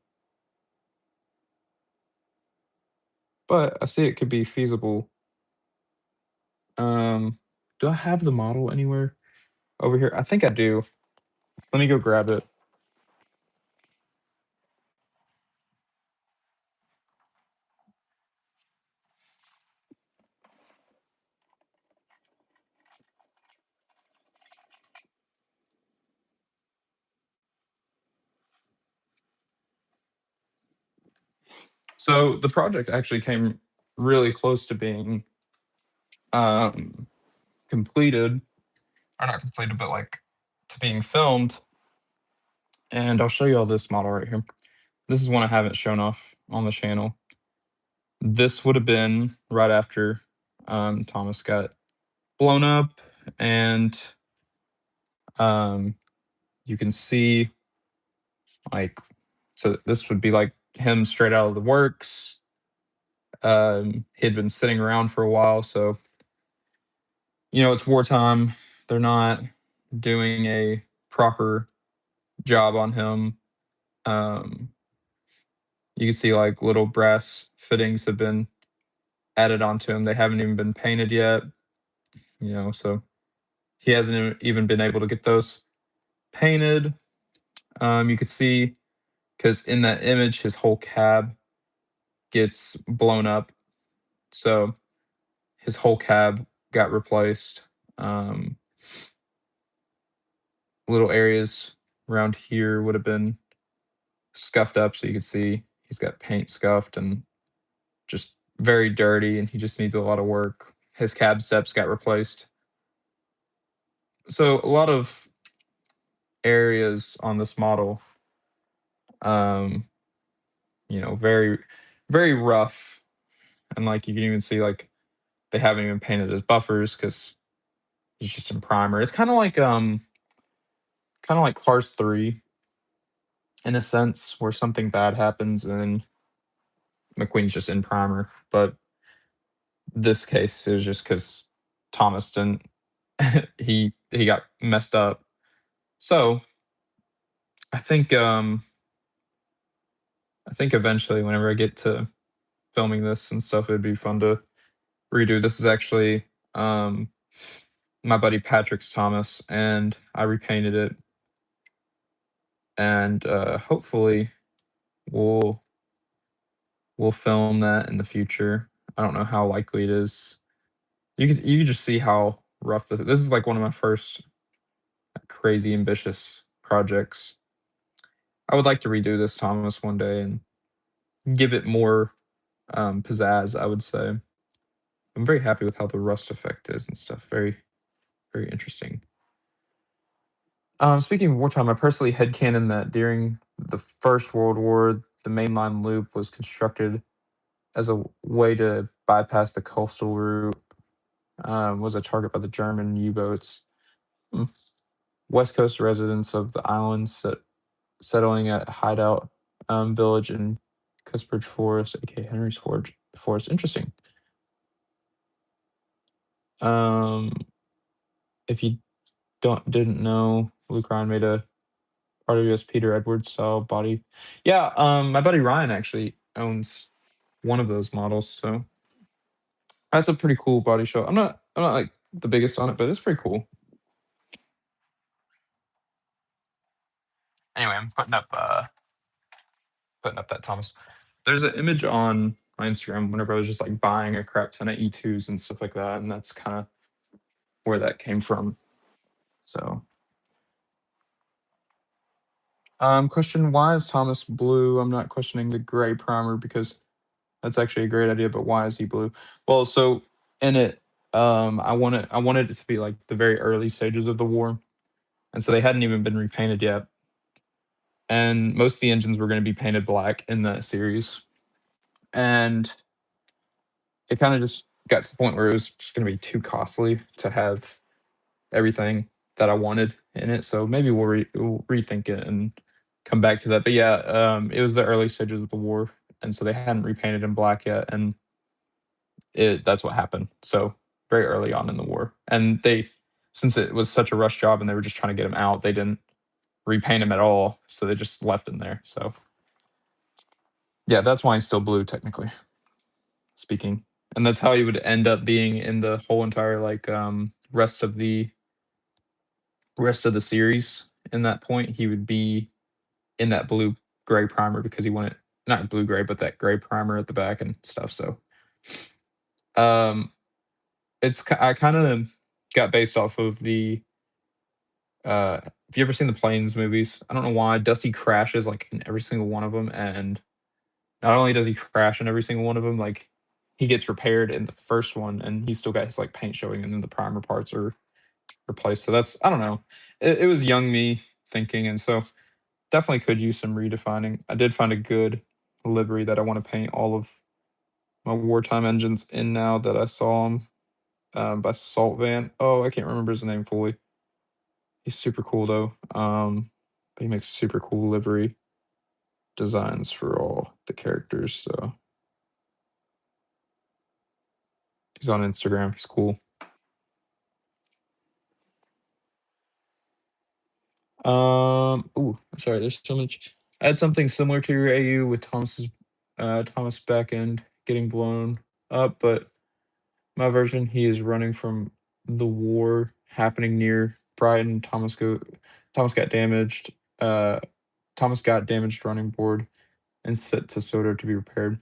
[SPEAKER 1] but I see it could be feasible. Um, do I have the model anywhere over here? I think I do. Let me go grab it. So the project actually came really close to being um, completed, or not completed, but like to being filmed. And I'll show you all this model right here. This is one I haven't shown off on the channel. This would have been right after Thomas got blown up, and um, you can see like, so this would be like him straight out of the works. He had been sitting around for a while, so it's wartime. They're not doing a proper job on him. Um, you can see like little brass fittings have been added onto him. They haven't even been painted yet, so he hasn't even been able to get those painted. You could see because in that image, his whole cab gets blown up. So his whole cab got replaced. Um, Little areas around here would have been scuffed up, so you can see he's got paint scuffed and just very dirty, and he just needs a lot of work. His cab steps got replaced. So a lot of areas on this model, um, very, very rough, and like you can even see like they haven't even painted his buffers because it's just in primer. It's kind of like Cars 3 in a sense, where something bad happens and McQueen's just in primer. But this case is just because Thomas didn't he got messed up. So I think eventually whenever I get to filming this and stuff, it'd be fun to redo. This is actually um my buddy Patrick's Thomas, and I repainted it, and hopefully we'll we'll film that in the future. I don't know how likely it is. You could just see how rough this is. Like one of my first crazy ambitious projects. I would like to redo this Thomas one day and give it more pizzazz, I would say. I'm very happy with how the rust effect is and stuff. Very, very interesting. Speaking of wartime, I personally headcanon that during the First World War, the mainline loop was constructed as a way to bypass the coastal route. Was a target by the German U-boats. Hmm. West Coast residents of the islands settling at Hideout Village in Cuthbert Forest, aka Henry's Forest. Interesting. Um, if you didn't know, Luke Ryan made a RWS Peter Edwards style body. Yeah, my buddy Ryan actually owns one of those models, so that's a pretty cool body show. I'm not like the biggest on it, but it's pretty cool. Anyway, I'm putting up that Thomas. There's an image on my Instagram whenever I was just like buying a crap ton of E2s and stuff like that, and that's kind of where that came from. So, question: why is Thomas blue? I'm not questioning the gray primer because that's actually a great idea, but why is he blue? Well, so in it, I wanted it to be like the very early stages of the war, and so they hadn't even been repainted yet, and most of the engines were going to be painted black in that series, and it kind of just got to the point where it was just going to be too costly to have everything that I wanted in it. So maybe we'll rethink it and come back to that. But yeah, it was the early stages of the war, and so they hadn't repainted in black yet, and that's what happened. So very early on in the war, and since it was such a rush job and they were just trying to get him out, they didn't repaint him at all. So they just left him there. So yeah, that's why he's still blue technically speaking, and that's how he would end up being in the whole entire like rest of the series. In that point, he would be in that blue gray primer because he wanted not blue gray, but that gray primer at the back and stuff. So, um, I kind of got based off of the. Have you ever seen the Planes movies? I don't know why Dusty crashes like in every single one of them, and not only does he crash in every single one of them, like he gets repaired in the first one, and he's still got his like paint showing, and then the primer parts are replaced. So that's I don't know. It was young me thinking, and so definitely could use some redefining. I did find a good livery that I want to paint all of my wartime engines in now that I saw them by Salt Van. Oh, I can't remember his name fully. He's super cool though. But he makes super cool livery designs for all the characters. So he's on Instagram. He's cool. Ooh, sorry. There's so much. I had something similar to your AU with Thomas back end getting blown up, but my version he is running from the war happening near Brighton. Thomas got damaged. Uh, Thomas got damaged running board and set to Soda to be repaired.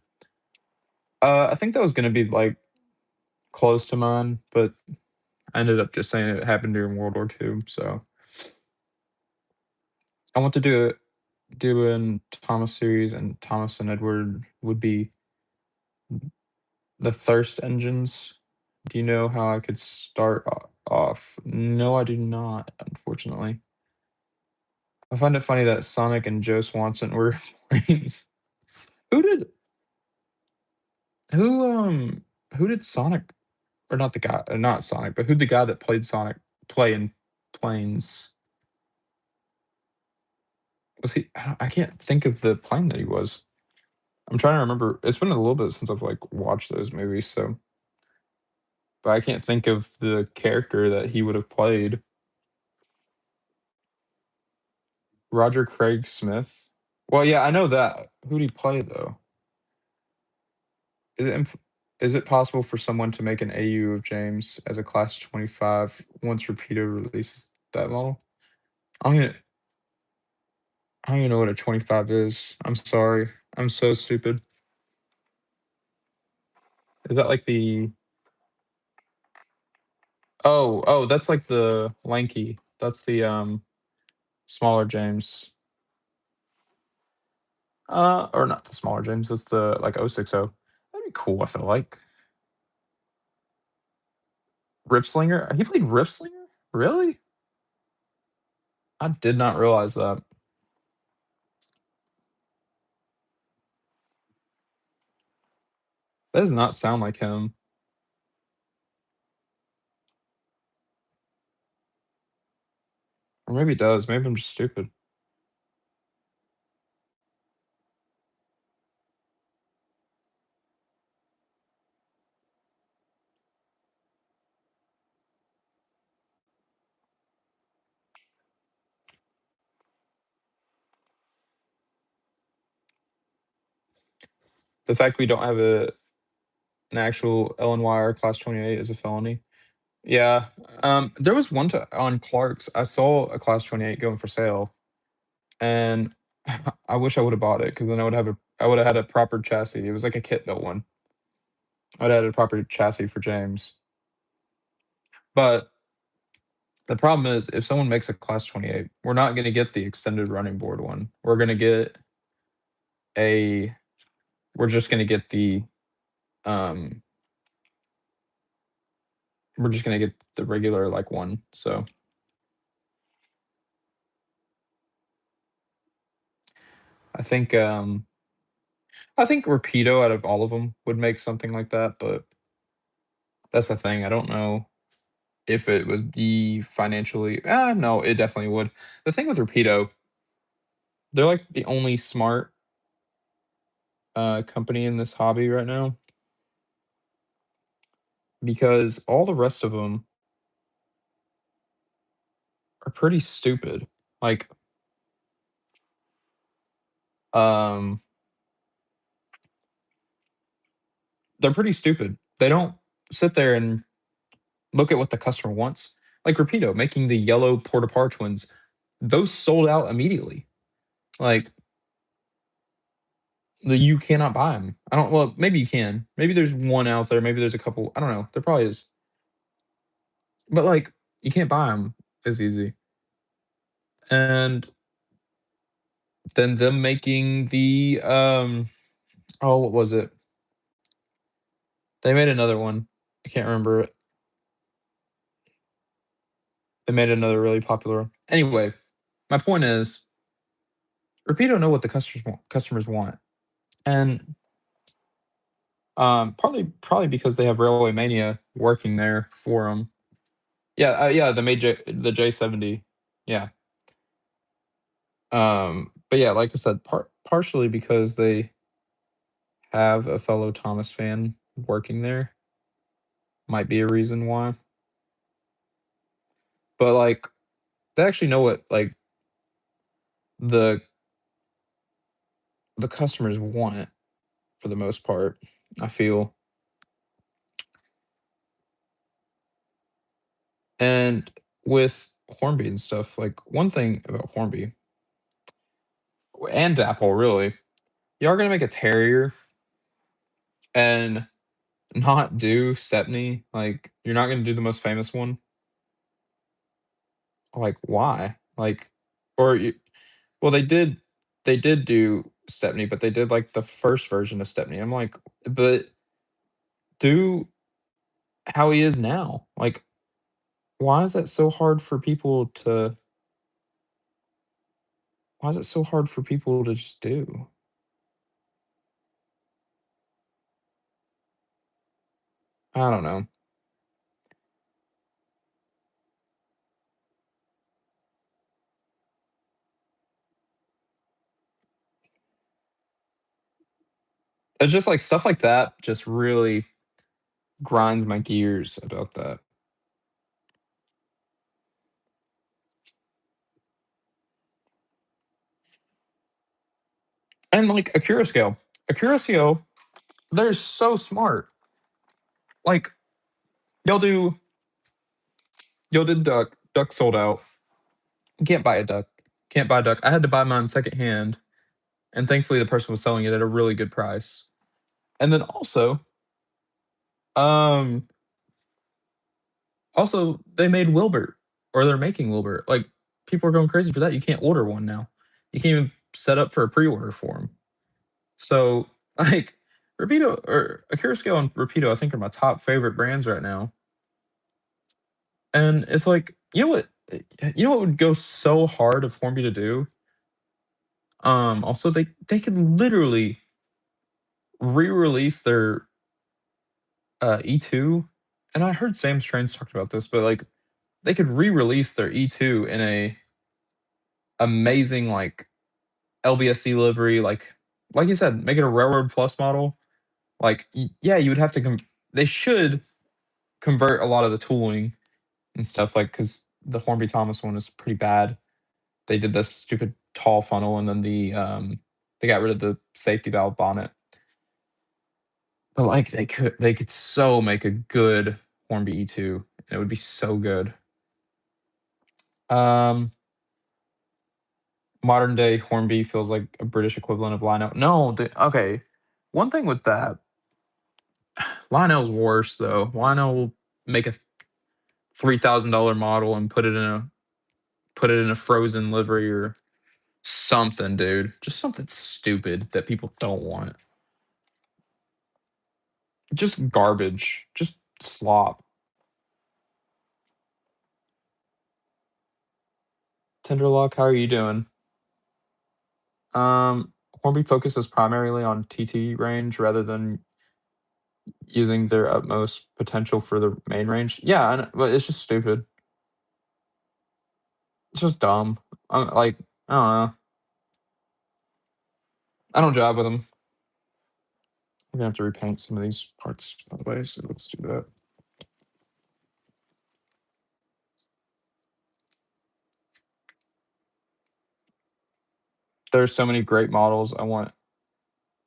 [SPEAKER 1] I think that was gonna be like close to mine, but I ended up just saying it happened during World War II. So I want to do an Thomas series, and Thomas and Edward would be the Thirst engines. Do you know how I could start off? No, I do not, unfortunately. I find it funny that Sonic and Joe Swanson were planes. Who did who who did Sonic or not the guy not Sonic, but who the guy that played Sonic play in planes? Was he I can't think of the plane that he was. I'm trying to remember. It's been a little bit since I've like watched those movies, so but I can't think of the character that he would have played. Roger Craig Smith. Well, yeah, I know that. Who'd he play though? Is it is it possible for someone to make an AU of James as a class 25 once Rapido releases that model? I don't even, I don't even know what a 25 is. I'm sorry. I'm so stupid. Is that like the oh, that's like the lanky. That's the smaller James. Or not the smaller James, that's the like 060. That'd be cool, I feel like. Ripslinger? He played Ripslinger? Really? I did not realize that. That does not sound like him. Or maybe it does. Maybe I'm just stupid. The fact we don't have an actual LNY class 28 is a felony. Yeah. There was one on Clark's. I saw a class 28 going for sale, and I wish I would have bought it because then I would have had a proper chassis. It was like a kit built one. I'd had a proper chassis for James. But the problem is if someone makes a class 28, we're not gonna get the extended running board one. A we're just gonna get the um we're just gonna get the regular like one. So I think I think Rapido out of all of them would make something like that, but that's the thing. I don't know if it would be financially. No, it definitely would. The thing with Rapido, they're like the only smart company in this hobby right now because all the rest of them are pretty stupid. Like, um, they're pretty stupid. They don't sit there and look at what the customer wants. Like Rapido making the yellow Porta Par twins, those sold out immediately. Like you cannot buy them. I don't. Well, maybe you can. Maybe there's one out there. Maybe there's a couple. I don't know. There probably is. But like you can't buy them as easy. And then them making the Oh, what was it? They made another one. I can't remember it. They made another really popular one. Anyway, my point is, Rapido know what the customers want, and probably because they have Railway Mania working there for them. Yeah, yeah, the J70. Yeah. But yeah, like I said, partially because they have a fellow Thomas fan working there might be a reason why. But like they actually know what like the the customers want for the most part, I feel. And with Hornby and stuff, like one thing about Hornby and Apple really, you are gonna make a Terrier and not do Stepney. Like you're not gonna do the most famous one. Like why? Like or you, well they did do Stepney, but they did like the first version of Stepney. I'm like, but do how he is now. Like why is that so hard for people to why is it so hard for people to just do? I don't know. It's just like stuff like that just really grinds my gears about that. And like Akira Scale. Akira Scale, they're so smart. Like you'll do you'll do duck. Duck sold out. You can't buy a duck. Can't buy a duck. I had to buy mine secondhand, and thankfully the person was selling it at a really good price. And then um, also they made Wilbert, or they're making Wilbert. Like people are going crazy for that. You can't order one now. You can't even set up for a pre-order for them. So like Rapido or Akira Scale and Rapido, I think are my top favorite brands right now. And it's like, you know what would go so hard of Hornby to do? Also they could literally re-release their E2. And I heard Sam's Trains talked about this, but like they could re-release their E2 in a amazing like LBSC livery, like you said, make it a Railroad Plus model. Like yeah, you would have to they should convert a lot of the tooling and stuff like because the Hornby Thomas one is pretty bad. They did this stupid tall funnel and then they got rid of the safety valve bonnet. But like they could so make a good Hornby E2 and it would be so good. Um Modern day Hornby feels like a British equivalent of Lionel. No, okay. One thing with that, Lionel's worse though. Lionel will make a $3,000 model and put it in a frozen livery or something, dude. Just something stupid that people don't want. Just garbage. Just slop. Tenderlock, how are you doing? Hornby focuses primarily on TT range rather than using their utmost potential for the main range. Yeah, but it's just stupid. It's just dumb. Like I don't know. I don't jive with them. I'm gonna have to repaint some of these parts by the way. So let's do that. There's so many great models. I want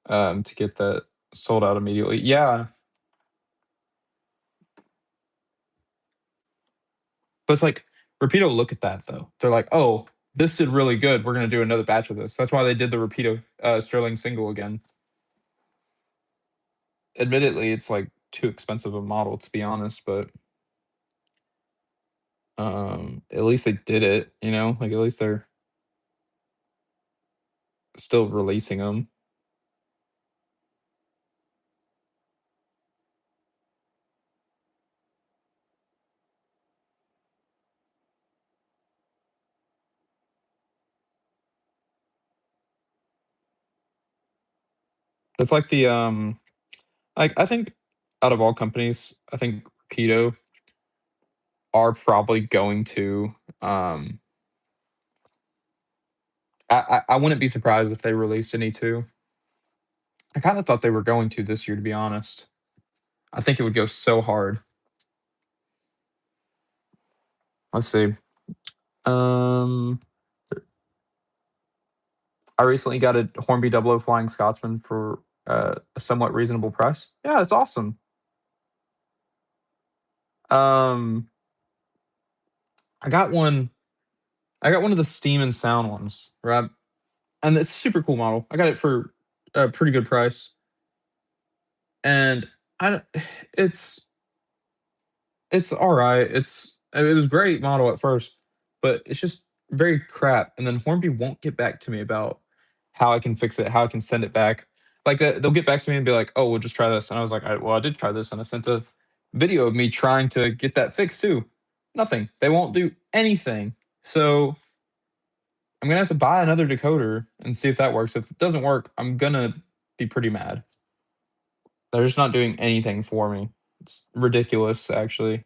[SPEAKER 1] to get that sold out immediately. Yeah, but it's like Rapido look at that though. They're like, oh, this did really good. We're gonna do another batch of this. That's why they did the Rapido Sterling single again. Admittedly, it's like too expensive a model to be honest, but at least they did it. Like at least they're still releasing them. That's like the like I think out of all companies, I think Keto are probably going to I wouldn't be surprised if they released any too. I kind of thought they were going to this year, to be honest. I think it would go so hard. Let's see. Um, I recently got a Hornby Double O Flying Scotsman for a somewhat reasonable price. Yeah, it's awesome. Um, I got one. I got one of the Steam and Sound ones, right? And it's a super cool model. I got it for a pretty good price, and I don't- it's it's all right. It was a great model at first, but it's just very crap. And then Hornby won't get back to me about how I can fix it, how I can send it back. Like they'll get back to me and be like, "Oh, we'll just try this." And I was like, "Well, I did try this," and I sent a video of me trying to get that fixed too. Nothing. They won't do anything. So I'm gonna have to buy another decoder and see if that works. If it doesn't work, I'm gonna be pretty mad. They're just not doing anything for me. It's ridiculous, actually.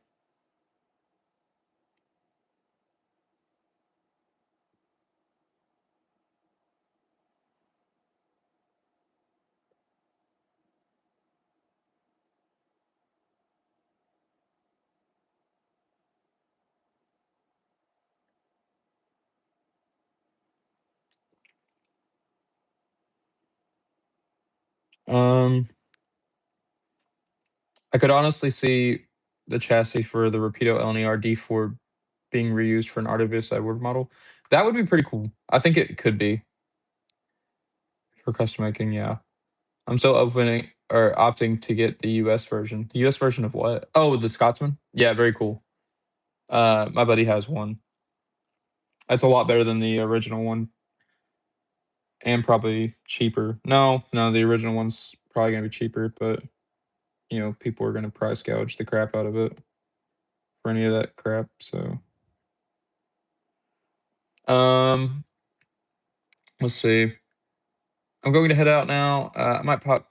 [SPEAKER 1] Um, I could honestly see the chassis for the Rapido LNER D4 being reused for an RWS Edward model. That would be pretty cool. I think it could be for custom making. Yeah, I'm still opening or opting to get the US version. The US version of what? Oh, the Scotsman. Yeah, very cool. My buddy has one. That's a lot better than the original one, and probably cheaper. No, the original one's probably gonna be cheaper, but people are gonna price gouge the crap out of it for any of that crap. So, um, let's see. I'm going to head out now. I might pop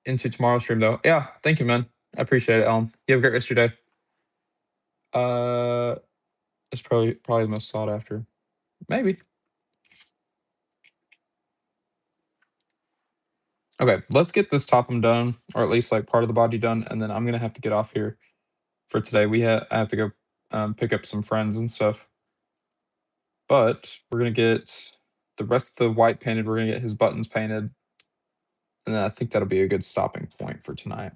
[SPEAKER 1] into tomorrow's stream though. Yeah, thank you, man. I appreciate it, Alan. You have a great rest of your day. Uh, it's probably the most sought after. Maybe. Okay, let's get this Topham done, or at least like part of the body done, and then I'm gonna have to get off here for today. I have to go pick up some friends and stuff. But we're gonna get the rest of the white painted. We're gonna get his buttons painted, and then I think that'll be a good stopping point for tonight.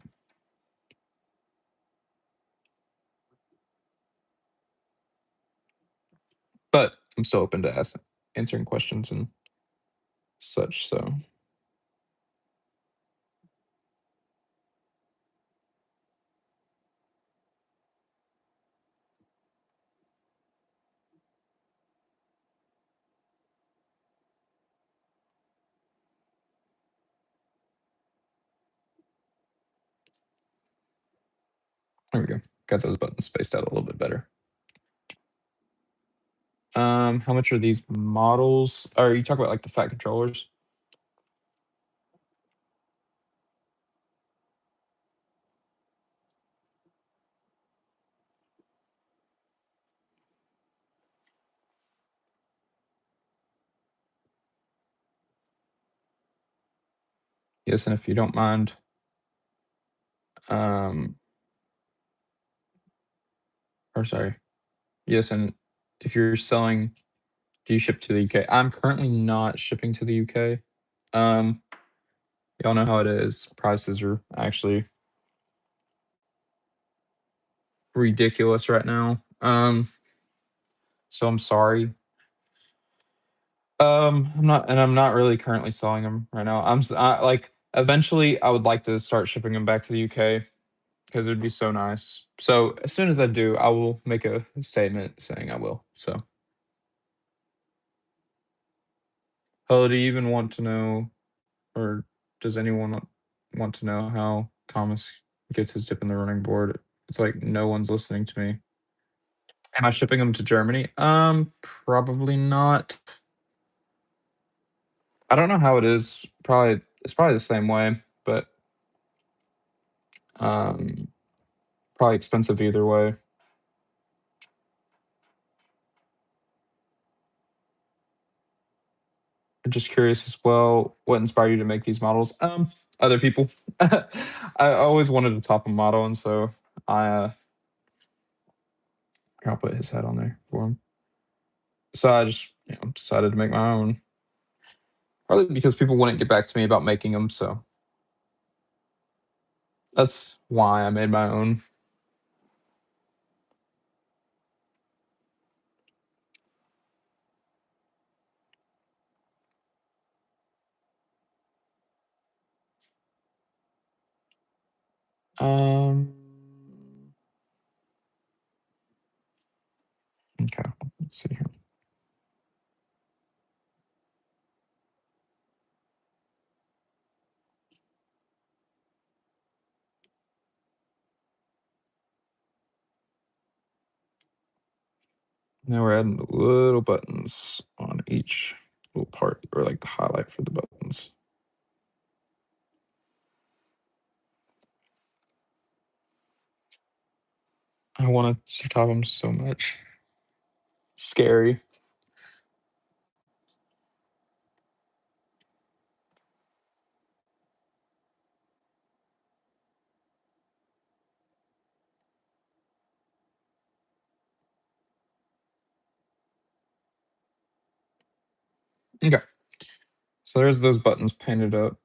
[SPEAKER 1] But I'm still open to answering questions and such. So there we go. Got those buttons spaced out a little bit better. How much are these models? Are you talking about like the fat controllers? Yes, and if you don't mind, um, or sorry, yes, and if you're selling, do you ship to the UK? I'm currently not shipping to the UK. Um, y'all know how it is. Prices are actually ridiculous right now. So I'm sorry. I'm not really currently selling them right now. Like eventually I would like to start shipping them back to the UK because it would be so nice. So as soon as I do, I will make a statement saying I will. So, hello, do you even want to know, or does anyone want to know how Thomas gets his dip in the running board? It's like no one's listening to me. Am I shipping them to Germany? Probably not. I don't know how it is. Probably it's probably the same way, but um, probably expensive either way. I'm just curious as well, what inspired you to make these models? Other people. I always wanted a top of model, and so I'll put his head on there for him. So I just decided to make my own. Probably because people wouldn't get back to me about making them, so that's why I made my own. Um, okay, let's see here. Now we're adding the little buttons on each little part, or like the highlight for the buttons. I want to top them so much. Scary. Okay, so there's those buttons painted up.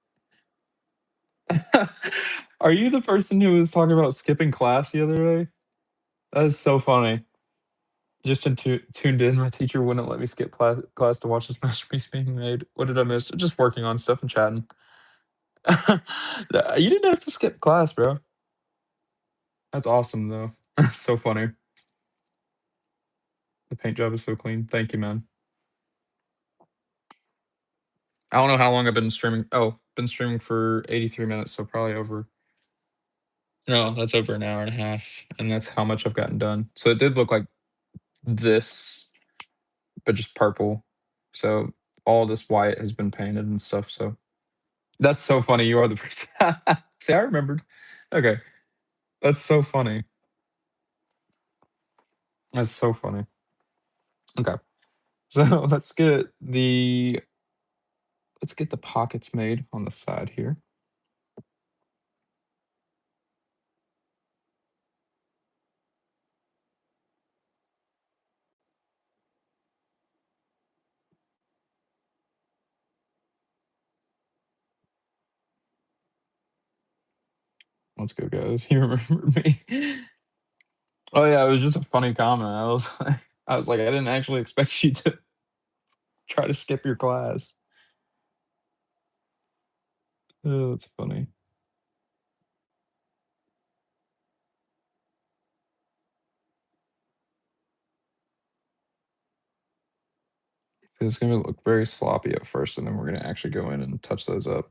[SPEAKER 1] Are you the person who was talking about skipping class the other day? That is so funny. Just tuned in. My teacher wouldn't let me skip class to watch this masterpiece being made. What did I miss? Just working on stuff and chatting. You didn't have to skip class, bro. That's awesome, though. That's so funny. The paint job is so clean. Thank you, man. I don't know how long I've been streaming. Oh, been streaming for 83 minutes, so probably over. No, that's over an hour and a half, and that's how much I've gotten done. So it did look like this, but just purple. So all this white has been painted and stuff. So that's so funny. You are the person. See, I remembered. Okay, that's so funny. That's so funny. Okay, so let's get the pockets made on the side here. Let's go, guys. You remember me? Oh yeah, it was just a funny comment. I was like, I didn't actually expect you to try to skip your class. Oh, that's funny. It's gonna look very sloppy at first, and then we're gonna actually go in and touch those up.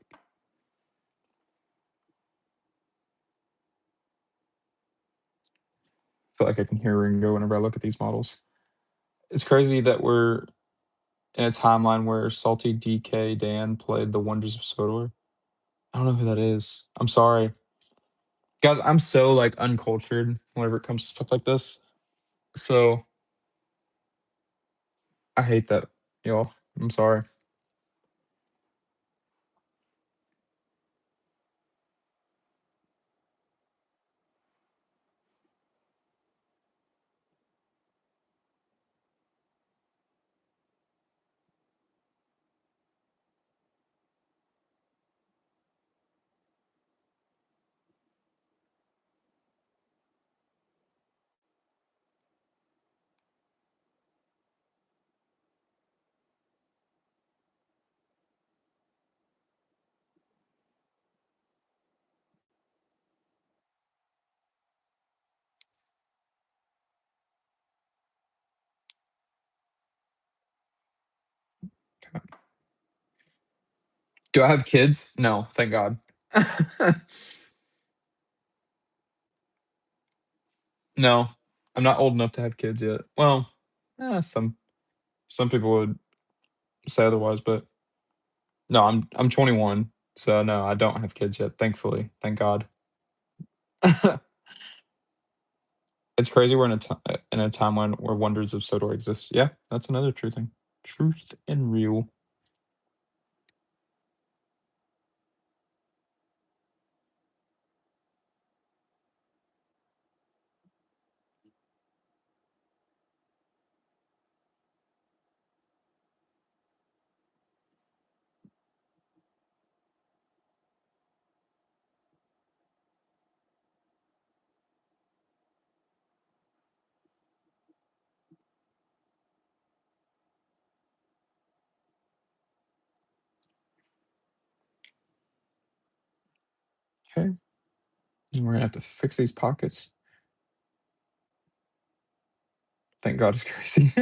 [SPEAKER 1] Feel like I can hear Ringo whenever I look at these models. It's crazy that we're in a timeline where Salty DK Dan played the Wonders of Sodor. I don't know who that is. I'm sorry. Guys, I'm so like uncultured whenever it comes to stuff like this. So I hate that, y'all. I'm sorry. Do I have kids? No, thank God. No, I'm not old enough to have kids yet. Well, some people would say otherwise, but no, I'm 21. So no, I don't have kids yet, thankfully. Thank God. It's crazy we're in a time when where wonders of Sodor exist. Yeah, that's another true thing. Truth and real. Okay. And we're gonna have to fix these pockets. Thank God it's crazy.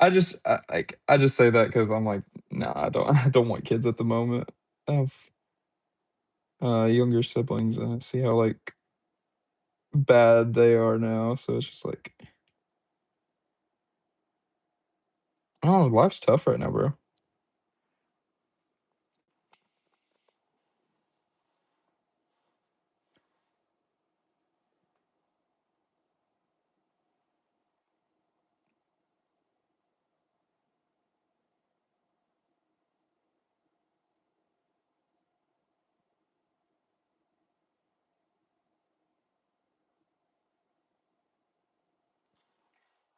[SPEAKER 1] I just say that because I'm like, nah, I don't I don't want kids at the moment. I have younger siblings and I see how like bad they are now. So it's just like, oh, life's tough right now, bro.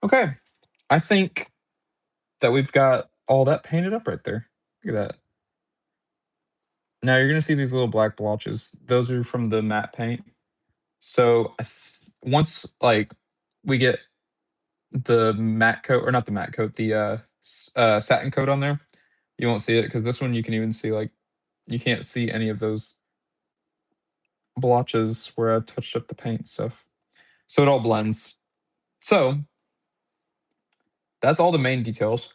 [SPEAKER 1] Okay. I think that we've got all that painted up right there. Look at that. Now you're gonna see these little black blotches. Those are from the matte paint. So once like we get the matte coat, or not the matte coat, the satin coat on there, you won't see it because this one you can even see like you can't see any of those blotches where I touched up the paint stuff. So it all blends. So that's all the main details.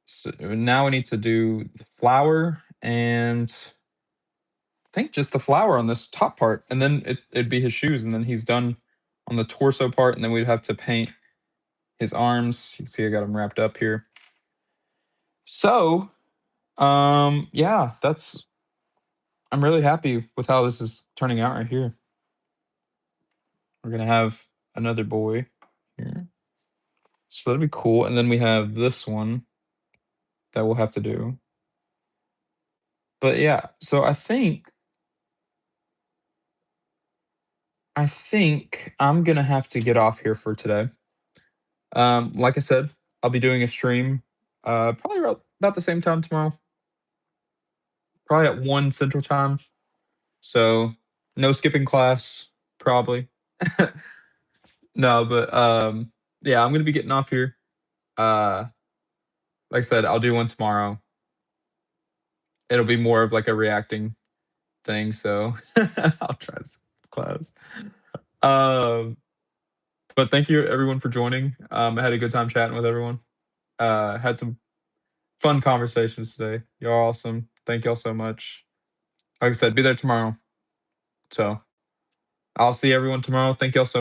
[SPEAKER 1] So now we need to do the flower and I think just the flower on this top part, and then it'd be his shoes, and then he's done on the torso part, and then we'd have to paint his arms. You can see I got him wrapped up here. So, yeah, that's I'm really happy with how this is turning out right here. We're gonna have another boy here. So that'd be cool. And then we have this one that we'll have to do. But yeah, so I think I'm gonna have to get off here for today. Like I said, I'll be doing a stream probably about the same time tomorrow, probably at 1 Central Time. So no skipping class, probably. No, but yeah, I'm gonna be getting off here. Uh, like I said, I'll do one tomorrow. It'll be more of like a reacting thing, so I'll try to skip class. Um, but thank you everyone for joining. I had a good time chatting with everyone. Had some fun conversations today. You're awesome. Thank y'all so much. Like I said, be there tomorrow. So I'll see everyone tomorrow. Thank y'all so